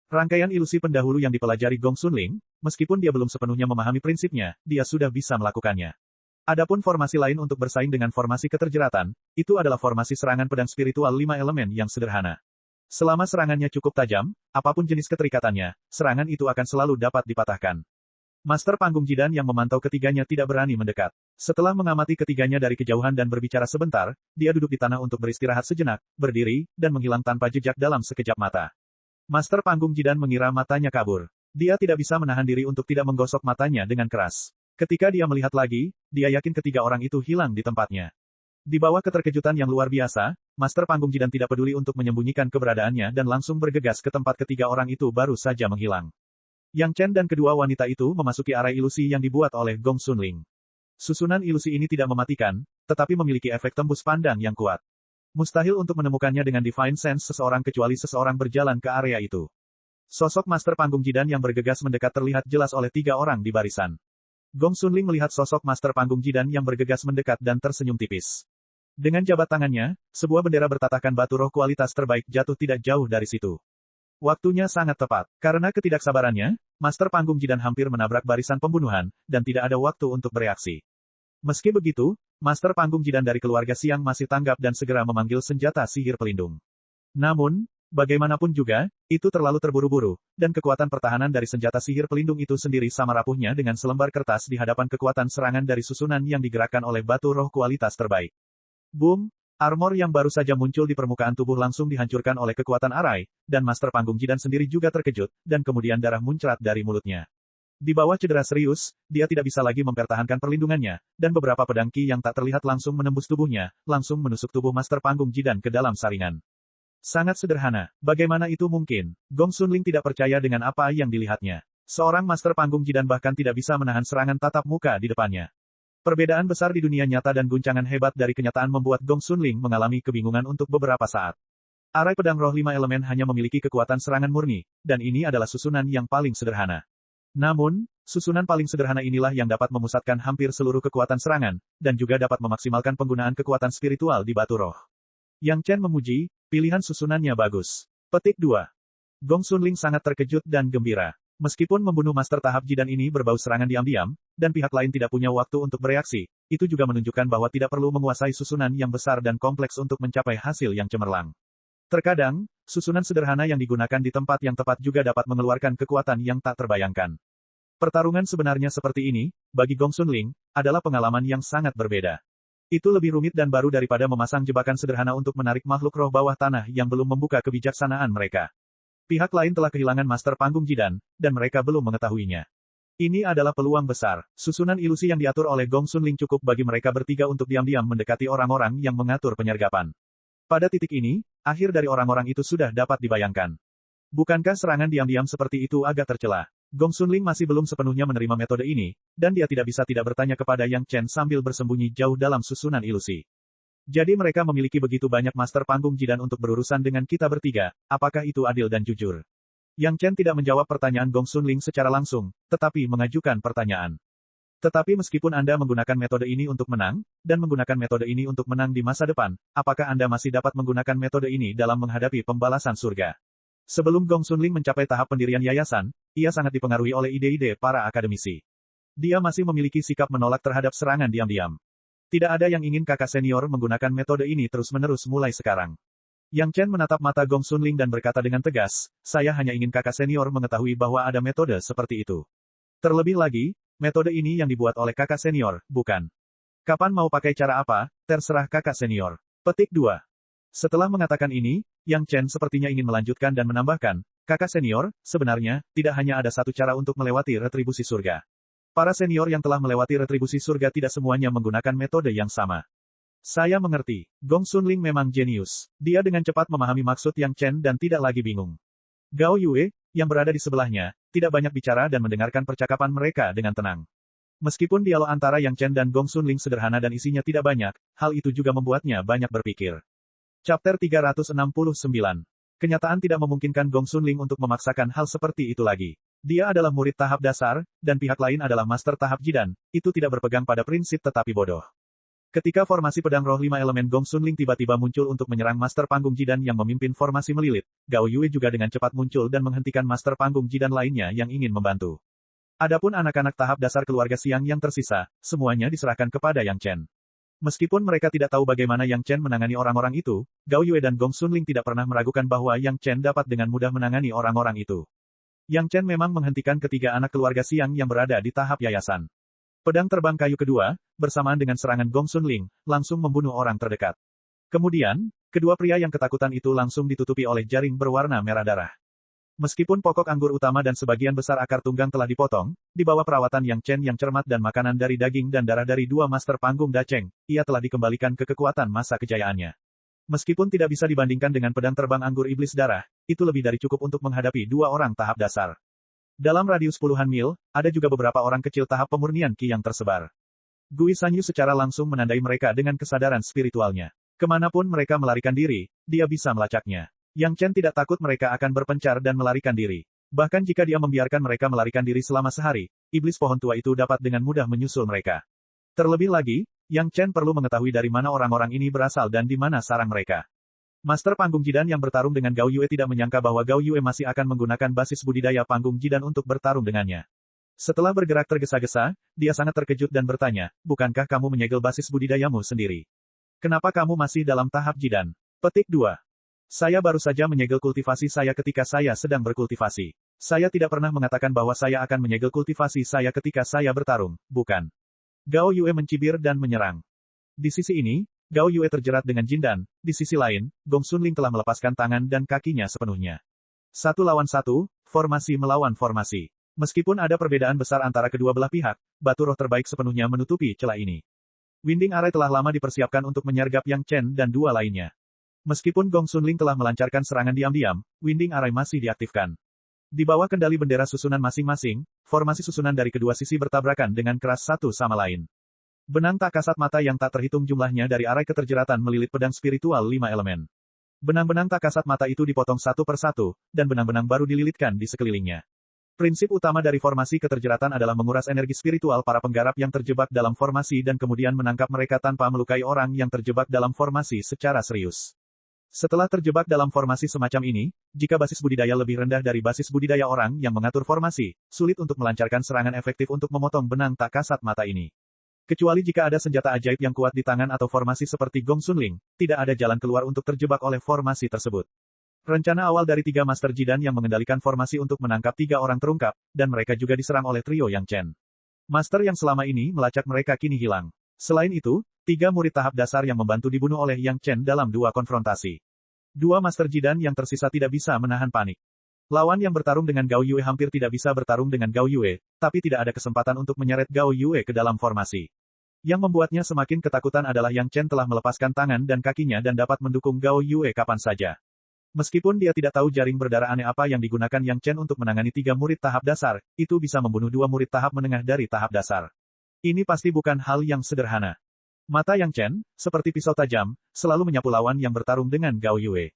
Rangkaian ilusi pendahulu yang dipelajari Gong Xunling, meskipun dia belum sepenuhnya memahami prinsipnya, dia sudah bisa melakukannya. Adapun formasi lain untuk bersaing dengan formasi keterjeratan, itu adalah formasi serangan pedang spiritual 5 elemen yang sederhana. Selama serangannya cukup tajam, apapun jenis keterikatannya, serangan itu akan selalu dapat dipatahkan. Master Panggung Jidan yang memantau ketiganya tidak berani mendekat. Setelah mengamati ketiganya dari kejauhan dan berbicara sebentar, dia duduk di tanah untuk beristirahat sejenak, berdiri, dan menghilang tanpa jejak dalam sekejap mata. Master Panggung Jidan mengira matanya kabur. Dia tidak bisa menahan diri untuk tidak menggosok matanya dengan keras. Ketika dia melihat lagi, dia yakin ketiga orang itu hilang di tempatnya. Di bawah keterkejutan yang luar biasa, Master Panggung Jidan tidak peduli untuk menyembunyikan keberadaannya dan langsung bergegas ke tempat ketiga orang itu baru saja menghilang. Yang Chen dan kedua wanita itu memasuki area ilusi yang dibuat oleh Gong Xunling. Susunan ilusi ini tidak mematikan, tetapi memiliki efek tembus pandang yang kuat. Mustahil untuk menemukannya dengan Divine Sense seseorang kecuali seseorang berjalan ke area itu. Sosok Master Panggung Jidan yang bergegas mendekat terlihat jelas oleh 3 orang di barisan. Gong Xunling melihat sosok Master Panggung Jidan yang bergegas mendekat dan tersenyum tipis. Dengan jabat tangannya, sebuah bendera bertatahkan batu roh kualitas terbaik jatuh tidak jauh dari situ. Waktunya sangat tepat. Karena ketidaksabarannya, Master Panggung Jidan hampir menabrak barisan pembunuhan, dan tidak ada waktu untuk bereaksi. Meski begitu, Master Panggung Jidan dari keluarga Siang masih tanggap dan segera memanggil senjata sihir pelindung. Namun, bagaimanapun juga, itu terlalu terburu-buru, dan kekuatan pertahanan dari senjata sihir pelindung itu sendiri sama rapuhnya dengan selembar kertas di hadapan kekuatan serangan dari susunan yang digerakkan oleh batu roh kualitas terbaik. Boom! Armor yang baru saja muncul di permukaan tubuh langsung dihancurkan oleh kekuatan arai, dan Master Panggung Jidan sendiri juga terkejut, dan kemudian darah muncrat dari mulutnya. Di bawah cedera serius, dia tidak bisa lagi mempertahankan perlindungannya, dan beberapa pedang ki yang tak terlihat langsung menembus tubuhnya, langsung menusuk tubuh Master Panggung Jidan ke dalam saringan. Sangat sederhana. Bagaimana itu mungkin? Gong Xunling tidak percaya dengan apa yang dilihatnya. Seorang Master Panggung Jidan bahkan tidak bisa menahan serangan tatap muka di depannya. Perbedaan besar di dunia nyata dan guncangan hebat dari kenyataan membuat Gong Xunling mengalami kebingungan untuk beberapa saat. Arai pedang roh 5 elemen hanya memiliki kekuatan serangan murni, dan ini adalah susunan yang paling sederhana. Namun, susunan paling sederhana inilah yang dapat memusatkan hampir seluruh kekuatan serangan, dan juga dapat memaksimalkan penggunaan kekuatan spiritual di batu roh. Yang Chen memuji, pilihan susunannya bagus. Petik 2. Gong Xunling sangat terkejut dan gembira. Meskipun membunuh Master tahap Jidan ini berbau serangan diam-diam, dan pihak lain tidak punya waktu untuk bereaksi, itu juga menunjukkan bahwa tidak perlu menguasai susunan yang besar dan kompleks untuk mencapai hasil yang cemerlang. Terkadang, susunan sederhana yang digunakan di tempat yang tepat juga dapat mengeluarkan kekuatan yang tak terbayangkan. Pertarungan sebenarnya seperti ini, bagi Gong Xunling, adalah pengalaman yang sangat berbeda. Itu lebih rumit dan baru daripada memasang jebakan sederhana untuk menarik makhluk roh bawah tanah yang belum membuka kebijaksanaan mereka. Pihak lain telah kehilangan Master Panggung Jidan, dan mereka belum mengetahuinya. Ini adalah peluang besar. Susunan ilusi yang diatur oleh Gong Xunling cukup bagi mereka bertiga untuk diam-diam mendekati orang-orang yang mengatur penyergapan. Pada titik ini, akhir dari orang-orang itu sudah dapat dibayangkan. Bukankah serangan diam-diam seperti itu agak tercela? Gong Xunling masih belum sepenuhnya menerima metode ini, dan dia tidak bisa tidak bertanya kepada Yang Chen sambil bersembunyi jauh dalam susunan ilusi. Jadi mereka memiliki begitu banyak Master Panggung Jidan untuk berurusan dengan kita bertiga, apakah itu adil dan jujur? Yang Chen tidak menjawab pertanyaan Gong Xunling secara langsung, tetapi mengajukan pertanyaan. Tetapi meskipun Anda menggunakan metode ini untuk menang, dan menggunakan metode ini untuk menang di masa depan, apakah Anda masih dapat menggunakan metode ini dalam menghadapi pembalasan surga? Sebelum Gong Xunling mencapai tahap pendirian yayasan, ia sangat dipengaruhi oleh ide-ide para akademisi. Dia masih memiliki sikap menolak terhadap serangan diam-diam. Tidak ada yang ingin kakak senior menggunakan metode ini terus-menerus mulai sekarang. Yang Chen menatap mata Gong Xunling dan berkata dengan tegas, saya hanya ingin kakak senior mengetahui bahwa ada metode seperti itu. Terlebih lagi, metode ini yang dibuat oleh kakak senior, bukan. Kapan mau pakai cara apa, terserah kakak senior. Petik 2. Setelah mengatakan ini, Yang Chen sepertinya ingin melanjutkan dan menambahkan, kakak senior, sebenarnya, tidak hanya ada satu cara untuk melewati retribusi surga. Para senior yang telah melewati retribusi surga tidak semuanya menggunakan metode yang sama. Saya mengerti. Gong Xunling memang jenius. Dia dengan cepat memahami maksud Yang Chen dan tidak lagi bingung. Gao Yue, yang berada di sebelahnya, tidak banyak bicara dan mendengarkan percakapan mereka dengan tenang. Meskipun dialog antara Yang Chen dan Gong Xunling sederhana dan isinya tidak banyak, hal itu juga membuatnya banyak berpikir. Chapter 369. Kenyataan tidak memungkinkan Gong Xunling untuk memaksakan hal seperti itu lagi. Dia adalah murid tahap dasar, dan pihak lain adalah master tahap Jidan, itu tidak berpegang pada prinsip tetapi bodoh. Ketika formasi pedang roh 5 elemen Gong Xunling tiba-tiba muncul untuk menyerang master panggung Jidan yang memimpin formasi melilit, Gao Yue juga dengan cepat muncul dan menghentikan master panggung Jidan lainnya yang ingin membantu. Adapun anak-anak tahap dasar keluarga Siang yang tersisa, semuanya diserahkan kepada Yang Chen. Meskipun mereka tidak tahu bagaimana Yang Chen menangani orang-orang itu, Gao Yue dan Gong Xunling tidak pernah meragukan bahwa Yang Chen dapat dengan mudah menangani orang-orang itu. Yang Chen memang menghentikan ketiga anak keluarga Siang yang berada di tahap yayasan. Pedang terbang kayu kedua, bersamaan dengan serangan Gong Xunling, langsung membunuh orang terdekat. Kemudian, kedua pria yang ketakutan itu langsung ditutupi oleh jaring berwarna merah darah. Meskipun pokok anggur utama dan sebagian besar akar tunggang telah dipotong, di bawah perawatan Yang Chen yang cermat dan makanan dari daging dan darah dari dua master panggung Dacheng, ia telah dikembalikan ke kekuatan masa kejayaannya. Meskipun tidak bisa dibandingkan dengan pedang terbang anggur iblis darah, itu lebih dari cukup untuk menghadapi dua orang tahap dasar. Dalam radius puluhan mil, ada juga beberapa orang kecil tahap pemurnian Qi yang tersebar. Gui Sanyu secara langsung menandai mereka dengan kesadaran spiritualnya. Kemanapun mereka melarikan diri, dia bisa melacaknya. Yang Chen tidak takut mereka akan berpencar dan melarikan diri. Bahkan jika dia membiarkan mereka melarikan diri selama sehari, iblis pohon tua itu dapat dengan mudah menyusul mereka. Terlebih lagi, Yang Chen perlu mengetahui dari mana orang-orang ini berasal dan di mana sarang mereka. Master panggung Jidan yang bertarung dengan Gao Yue tidak menyangka bahwa Gao Yue masih akan menggunakan basis budidaya panggung Jidan untuk bertarung dengannya. Setelah bergerak tergesa-gesa, dia sangat terkejut dan bertanya, bukankah kamu menyegel basis budidayamu sendiri? Kenapa kamu masih dalam tahap Jidan? Petik 2. Saya baru saja menyegel kultivasi saya ketika saya sedang berkultivasi. Saya tidak pernah mengatakan bahwa saya akan menyegel kultivasi saya ketika saya bertarung, bukan? Gao Yue mencibir dan menyerang. Di sisi ini, Gao Yue terjerat dengan Jindan, di sisi lain, Gong Xunling telah melepaskan tangan dan kakinya sepenuhnya. 1 lawan 1, formasi melawan formasi. Meskipun ada perbedaan besar antara kedua belah pihak, batu roh terbaik sepenuhnya menutupi celah ini. Winding Array telah lama dipersiapkan untuk menyergap Yang Chen dan dua lainnya. Meskipun Gong Xunling telah melancarkan serangan diam-diam, Winding Array masih diaktifkan. Di bawah kendali bendera susunan masing-masing, formasi susunan dari kedua sisi bertabrakan dengan keras satu sama lain. Benang tak kasat mata yang tak terhitung jumlahnya dari arai keterjeratan melilit pedang spiritual 5 elemen. Benang-benang tak kasat mata itu dipotong satu per satu, dan benang-benang baru dililitkan di sekelilingnya. Prinsip utama dari formasi keterjeratan adalah menguras energi spiritual para penggarap yang terjebak dalam formasi dan kemudian menangkap mereka tanpa melukai orang yang terjebak dalam formasi secara serius. Setelah terjebak dalam formasi semacam ini, jika basis budidaya lebih rendah dari basis budidaya orang yang mengatur formasi, sulit untuk melancarkan serangan efektif untuk memotong benang tak kasat mata ini. Kecuali jika ada senjata ajaib yang kuat di tangan atau formasi seperti Gong Xunling, tidak ada jalan keluar untuk terjebak oleh formasi tersebut. Rencana awal dari 3 Master Jidan yang mengendalikan formasi untuk menangkap 3 orang terungkap, dan mereka juga diserang oleh trio Yang Chen. Master yang selama ini melacak mereka kini hilang. Selain itu, 3 murid tahap dasar yang membantu dibunuh oleh Yang Chen dalam 2 konfrontasi. 2 Master Jidan yang tersisa tidak bisa menahan panik. Lawan yang bertarung dengan Gao Yue hampir tidak bisa bertarung dengan Gao Yue, tapi tidak ada kesempatan untuk menyeret Gao Yue ke dalam formasi. Yang membuatnya semakin ketakutan adalah Yang Chen telah melepaskan tangan dan kakinya dan dapat mendukung Gao Yue kapan saja. Meskipun dia tidak tahu jaring berdarah aneh apa yang digunakan Yang Chen untuk menangani 3 murid tahap dasar, itu bisa membunuh 2 murid tahap menengah dari tahap dasar. Ini pasti bukan hal yang sederhana. Mata Yang Chen, seperti pisau tajam, selalu menyapu lawan yang bertarung dengan Gao Yue.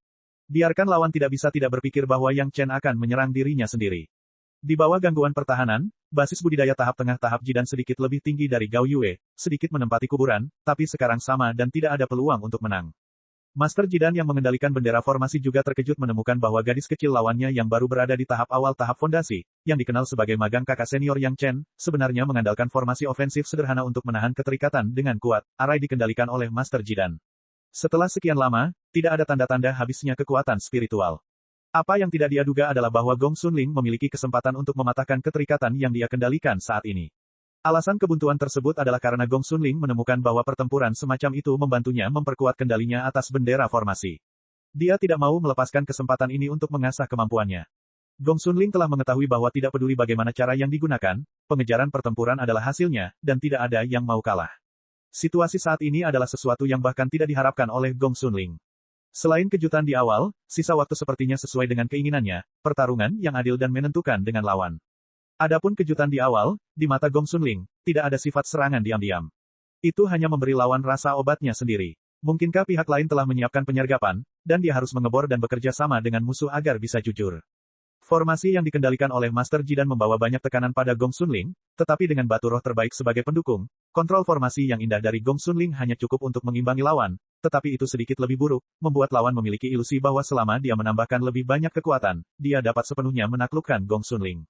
Biarkan lawan tidak bisa tidak berpikir bahwa Yang Chen akan menyerang dirinya sendiri. Di bawah gangguan pertahanan, basis budidaya tahap tengah tahap Jidan sedikit lebih tinggi dari Gao Yue, sedikit menempati kuburan, tapi sekarang sama dan tidak ada peluang untuk menang. Master Jidan yang mengendalikan bendera formasi juga terkejut menemukan bahwa gadis kecil lawannya yang baru berada di tahap awal tahap fondasi, yang dikenal sebagai magang kakak senior Yang Chen, sebenarnya mengandalkan formasi ofensif sederhana untuk menahan keterikatan dengan kuat, arai dikendalikan oleh Master Jidan. Setelah sekian lama, tidak ada tanda-tanda habisnya kekuatan spiritual. Apa yang tidak dia duga adalah bahwa Gong Xunling memiliki kesempatan untuk mematahkan keterikatan yang dia kendalikan saat ini. Alasan kebuntuan tersebut adalah karena Gong Xunling menemukan bahwa pertempuran semacam itu membantunya memperkuat kendalinya atas bendera formasi. Dia tidak mau melepaskan kesempatan ini untuk mengasah kemampuannya. Gong Xunling telah mengetahui bahwa tidak peduli bagaimana cara yang digunakan, pengejaran pertempuran adalah hasilnya, dan tidak ada yang mau kalah. Situasi saat ini adalah sesuatu yang bahkan tidak diharapkan oleh Gong Xunling. Selain kejutan di awal, sisa waktu sepertinya sesuai dengan keinginannya, pertarungan yang adil dan menentukan dengan lawan. Adapun kejutan di awal, di mata Gong Xunling, tidak ada sifat serangan diam-diam. Itu hanya memberi lawan rasa obatnya sendiri. Mungkinkah pihak lain telah menyiapkan penyergapan, dan dia harus mengebor dan bekerja sama dengan musuh agar bisa jujur. Formasi yang dikendalikan oleh Master Jidan membawa banyak tekanan pada Gong Xunling, tetapi dengan batu roh terbaik sebagai pendukung, kontrol formasi yang indah dari Gong Xunling hanya cukup untuk mengimbangi lawan, tetapi itu sedikit lebih buruk, membuat lawan memiliki ilusi bahwa selama dia menambahkan lebih banyak kekuatan, dia dapat sepenuhnya menaklukkan Gong Xunling.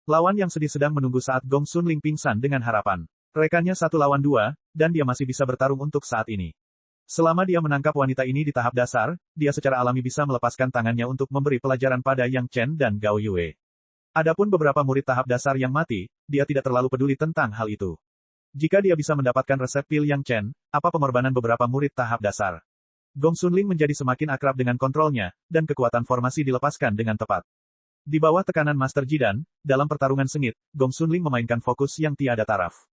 Lawan yang sedih sedang menunggu saat Gong Xunling pingsan dengan harapan. Rekannya 1 lawan 2, dan dia masih bisa bertarung untuk saat ini. Selama dia menangkap wanita ini di tahap dasar, dia secara alami bisa melepaskan tangannya untuk memberi pelajaran pada Yang Chen dan Gao Yue. Adapun beberapa murid tahap dasar yang mati, dia tidak terlalu peduli tentang hal itu. Jika dia bisa mendapatkan resep pil Yang Chen, apa pengorbanan beberapa murid tahap dasar? Gong Xunling menjadi semakin akrab dengan kontrolnya, dan kekuatan formasi dilepaskan dengan tepat. Di bawah tekanan Master Jidan, dalam pertarungan sengit, Gong Xunling memainkan fokus yang tiada taraf.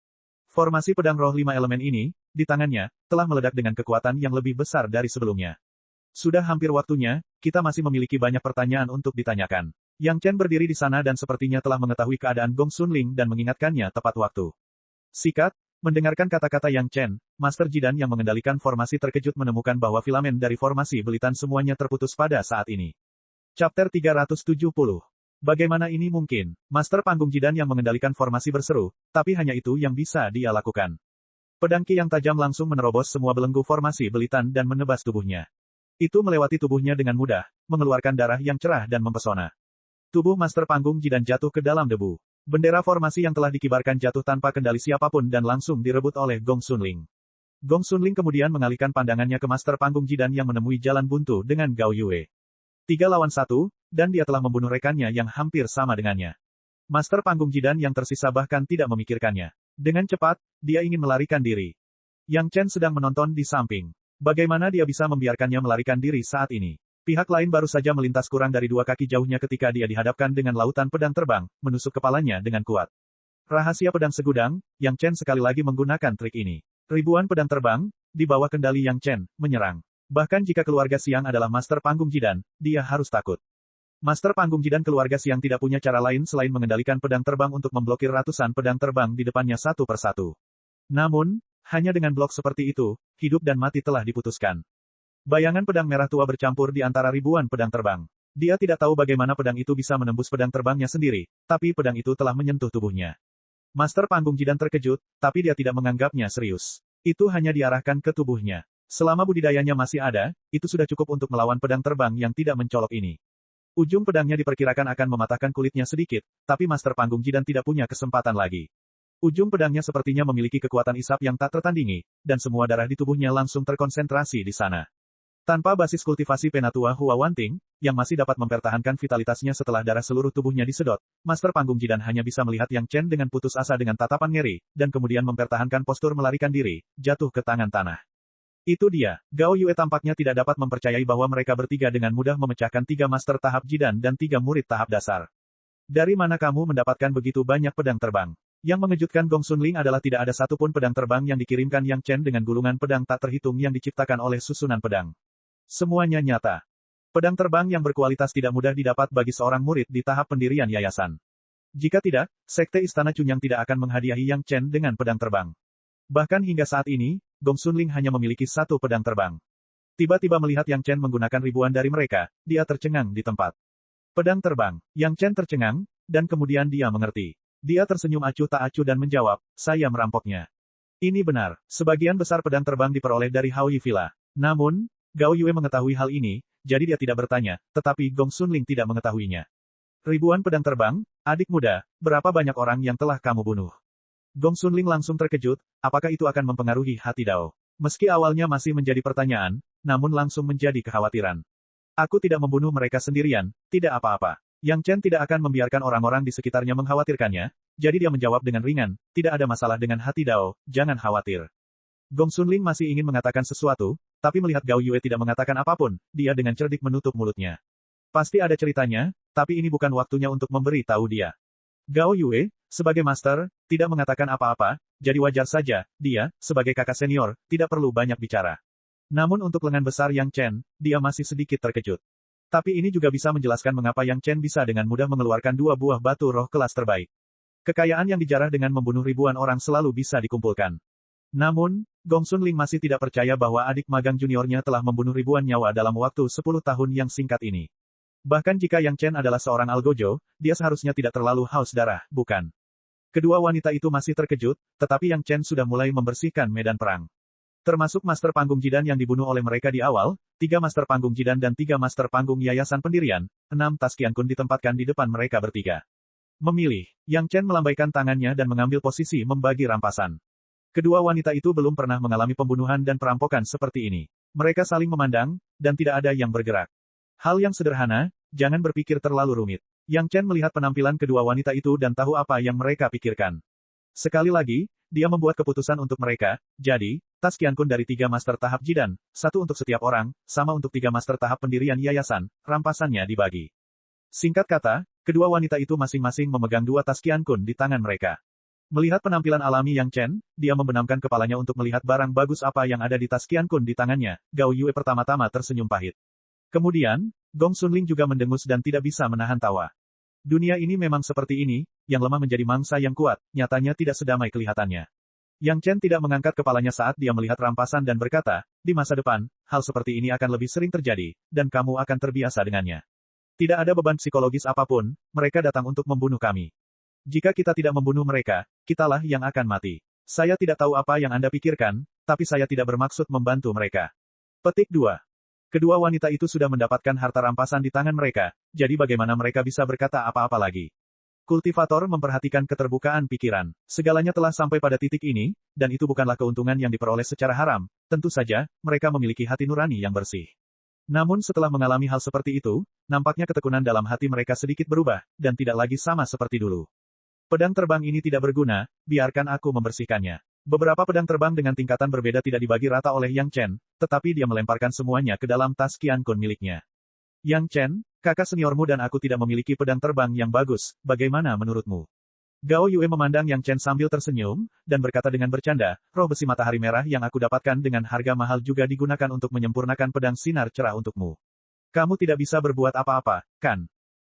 Formasi pedang roh 5 elemen ini, di tangannya, telah meledak dengan kekuatan yang lebih besar dari sebelumnya. Sudah hampir waktunya, kita masih memiliki banyak pertanyaan untuk ditanyakan. Yang Chen berdiri di sana dan sepertinya telah mengetahui keadaan Gong Xunling dan mengingatkannya tepat waktu. Sikat, mendengarkan kata-kata Yang Chen, Master Jidan yang mengendalikan formasi terkejut menemukan bahwa filamen dari formasi belitan semuanya terputus pada saat ini. Chapter 370. Bagaimana ini mungkin? Master panggung Jidan yang mengendalikan formasi berseru, tapi hanya itu yang bisa dia lakukan. Pedang Ki yang tajam langsung menerobos semua belenggu formasi belitan dan menebas tubuhnya. Itu melewati tubuhnya dengan mudah, mengeluarkan darah yang cerah dan mempesona. Tubuh Master Panggung Jidan jatuh ke dalam debu. Bendera formasi yang telah dikibarkan jatuh tanpa kendali siapapun dan langsung direbut oleh Gong Xunling. Gong Xunling kemudian mengalihkan pandangannya ke Master Panggung Jidan yang menemui jalan buntu dengan Gao Yue. 3 lawan 1, dan dia telah membunuh rekannya yang hampir sama dengannya. Master Panggung Jidan yang tersisa bahkan tidak memikirkannya. Dengan cepat, dia ingin melarikan diri. Yang Chen sedang menonton di samping. Bagaimana dia bisa membiarkannya melarikan diri saat ini? Pihak lain baru saja melintas kurang dari 2 kaki jauhnya ketika dia dihadapkan dengan lautan pedang terbang, menusuk kepalanya dengan kuat. Rahasia pedang segudang, Yang Chen sekali lagi menggunakan trik ini. Ribuan pedang terbang, di bawah kendali Yang Chen, menyerang. Bahkan jika keluarga Xiang adalah Master Panggung Jidan, dia harus takut. Master Panggung Jidan keluarga Xiang tidak punya cara lain selain mengendalikan pedang terbang untuk memblokir ratusan pedang terbang di depannya satu persatu. Namun, hanya dengan blok seperti itu, hidup dan mati telah diputuskan. Bayangan pedang merah tua bercampur di antara ribuan pedang terbang. Dia tidak tahu bagaimana pedang itu bisa menembus pedang terbangnya sendiri, tapi pedang itu telah menyentuh tubuhnya. Master Panggung Jidan terkejut, tapi dia tidak menganggapnya serius. Itu hanya diarahkan ke tubuhnya. Selama budidayanya masih ada, itu sudah cukup untuk melawan pedang terbang yang tidak mencolok ini. Ujung pedangnya diperkirakan akan mematahkan kulitnya sedikit, tapi Master Panggung Jidan tidak punya kesempatan lagi. Ujung pedangnya sepertinya memiliki kekuatan isap yang tak tertandingi, dan semua darah di tubuhnya langsung terkonsentrasi di sana. Tanpa basis kultivasi penatua Hua Wanting, yang masih dapat mempertahankan vitalitasnya setelah darah seluruh tubuhnya disedot, Master Panggung Jidan hanya bisa melihat Yang Chen dengan putus asa dengan tatapan ngeri, dan kemudian mempertahankan postur melarikan diri, jatuh ke tangan tanah. Itu dia, Gao Yue tampaknya tidak dapat mempercayai bahwa mereka bertiga dengan mudah memecahkan 3 Master tahap Jidan dan 3 murid tahap dasar. Dari mana kamu mendapatkan begitu banyak pedang terbang? Yang mengejutkan Gong Xunling adalah tidak ada satupun pedang terbang yang dikirimkan Yang Chen dengan gulungan pedang tak terhitung yang diciptakan oleh susunan pedang. Semuanya nyata. Pedang terbang yang berkualitas tidak mudah didapat bagi seorang murid di tahap pendirian yayasan. Jika tidak, Sekte Istana Chunyang tidak akan menghadiahi Yang Chen dengan pedang terbang. Bahkan hingga saat ini, Gong Xunling hanya memiliki 1 pedang terbang. Tiba-tiba melihat Yang Chen menggunakan ribuan dari mereka, dia tercengang di tempat. Pedang terbang. Yang Chen tercengang, dan kemudian dia mengerti. Dia tersenyum acuh tak acuh dan menjawab, saya merampoknya. Ini benar, sebagian besar pedang terbang diperoleh dari Haoyi Villa. Namun, Gao Yue mengetahui hal ini, jadi dia tidak bertanya, tetapi Gong Xunling tidak mengetahuinya. Ribuan pedang terbang, adik muda, berapa banyak orang yang telah kamu bunuh? Gong Xunling langsung terkejut, apakah itu akan mempengaruhi hati Dao? Meski awalnya masih menjadi pertanyaan, namun langsung menjadi kekhawatiran. Aku tidak membunuh mereka sendirian, tidak apa-apa. Yang Chen tidak akan membiarkan orang-orang di sekitarnya mengkhawatirkannya, jadi dia menjawab dengan ringan, tidak ada masalah dengan hati Dao, jangan khawatir. Gong Xunling masih ingin mengatakan sesuatu, tapi melihat Gao Yue tidak mengatakan apapun, dia dengan cerdik menutup mulutnya. Pasti ada ceritanya, tapi ini bukan waktunya untuk memberi tahu dia. Gao Yue, sebagai master, tidak mengatakan apa-apa, jadi wajar saja, dia, sebagai kakak senior, tidak perlu banyak bicara. Namun untuk lengan besar Yang Chen, dia masih sedikit terkejut. Tapi ini juga bisa menjelaskan mengapa Yang Chen bisa dengan mudah mengeluarkan 2 buah batu roh kelas terbaik. Kekayaan yang dijarah dengan membunuh ribuan orang selalu bisa dikumpulkan. Namun, Gong Xunling masih tidak percaya bahwa adik magang juniornya telah membunuh ribuan nyawa dalam waktu 10 tahun yang singkat ini. Bahkan jika Yang Chen adalah seorang algojo, dia seharusnya tidak terlalu haus darah, bukan? Kedua wanita itu masih terkejut, tetapi Yang Chen sudah mulai membersihkan medan perang. Termasuk Master Panggung Jidan yang dibunuh oleh mereka di awal, 3 Master Panggung Jidan dan 3 Master Panggung Yayasan Pendirian, 6 Taskian Kun ditempatkan di depan mereka bertiga. Memilih, Yang Chen melambaikan tangannya dan mengambil posisi membagi rampasan. Kedua wanita itu belum pernah mengalami pembunuhan dan perampokan seperti ini. Mereka saling memandang, dan tidak ada yang bergerak. Hal yang sederhana, jangan berpikir terlalu rumit. Yang Chen melihat penampilan kedua wanita itu dan tahu apa yang mereka pikirkan. Sekali lagi, dia membuat keputusan untuk mereka, jadi, Taskian Kun dari 3 Master tahap Jidan, 1 untuk setiap orang, sama untuk 3 Master tahap pendirian yayasan, rampasannya dibagi. Singkat kata, kedua wanita itu masing-masing memegang 2 Taskian Kun di tangan mereka. Melihat penampilan alami Yang Chen, dia membenamkan kepalanya untuk melihat barang bagus apa yang ada di Taskian Kun di tangannya. Gao Yue pertama-tama tersenyum pahit. Kemudian, Gong Xunling juga mendengus dan tidak bisa menahan tawa. Dunia ini memang seperti ini, yang lemah menjadi mangsa yang kuat, nyatanya tidak sedamai kelihatannya. Yang Chen tidak mengangkat kepalanya saat dia melihat rampasan dan berkata, di masa depan, hal seperti ini akan lebih sering terjadi, dan kamu akan terbiasa dengannya. Tidak ada beban psikologis apapun, mereka datang untuk membunuh kami. Jika kita tidak membunuh mereka, kitalah yang akan mati. Saya tidak tahu apa yang Anda pikirkan, tapi saya tidak bermaksud membantu mereka. Petik 2. Kedua wanita itu sudah mendapatkan harta rampasan di tangan mereka, jadi bagaimana mereka bisa berkata apa-apa lagi? Kultivator memperhatikan keterbukaan pikiran. Segalanya telah sampai pada titik ini, dan itu bukanlah keuntungan yang diperoleh secara haram. Tentu saja, mereka memiliki hati nurani yang bersih. Namun setelah mengalami hal seperti itu, nampaknya ketekunan dalam hati mereka sedikit berubah, dan tidak lagi sama seperti dulu. Pedang terbang ini tidak berguna, biarkan aku membersihkannya. Beberapa pedang terbang dengan tingkatan berbeda tidak dibagi rata oleh Yang Chen, tetapi dia melemparkan semuanya ke dalam tas Qian Kun miliknya. Yang Chen, kakak seniormu dan aku tidak memiliki pedang terbang yang bagus, bagaimana menurutmu? Gao Yue memandang Yang Chen sambil tersenyum, dan berkata dengan bercanda, roh besi matahari merah yang aku dapatkan dengan harga mahal juga digunakan untuk menyempurnakan pedang sinar cerah untukmu. Kamu tidak bisa berbuat apa-apa, kan?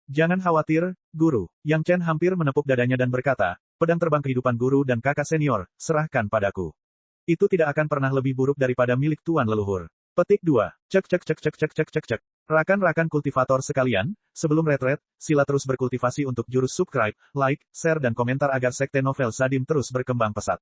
Jangan khawatir, guru. Yang Chen hampir menepuk dadanya dan berkata, pedang terbang kehidupan guru dan kakak senior, serahkan padaku. Itu tidak akan pernah lebih buruk daripada milik tuan leluhur. Petik 2. Cek cek cek cek cek cek cek cek. Rakan-rakan kultivator sekalian, sebelum retret, sila terus berkultivasi untuk jurus subscribe, like, share dan komentar agar sekte novel Sadim terus berkembang pesat.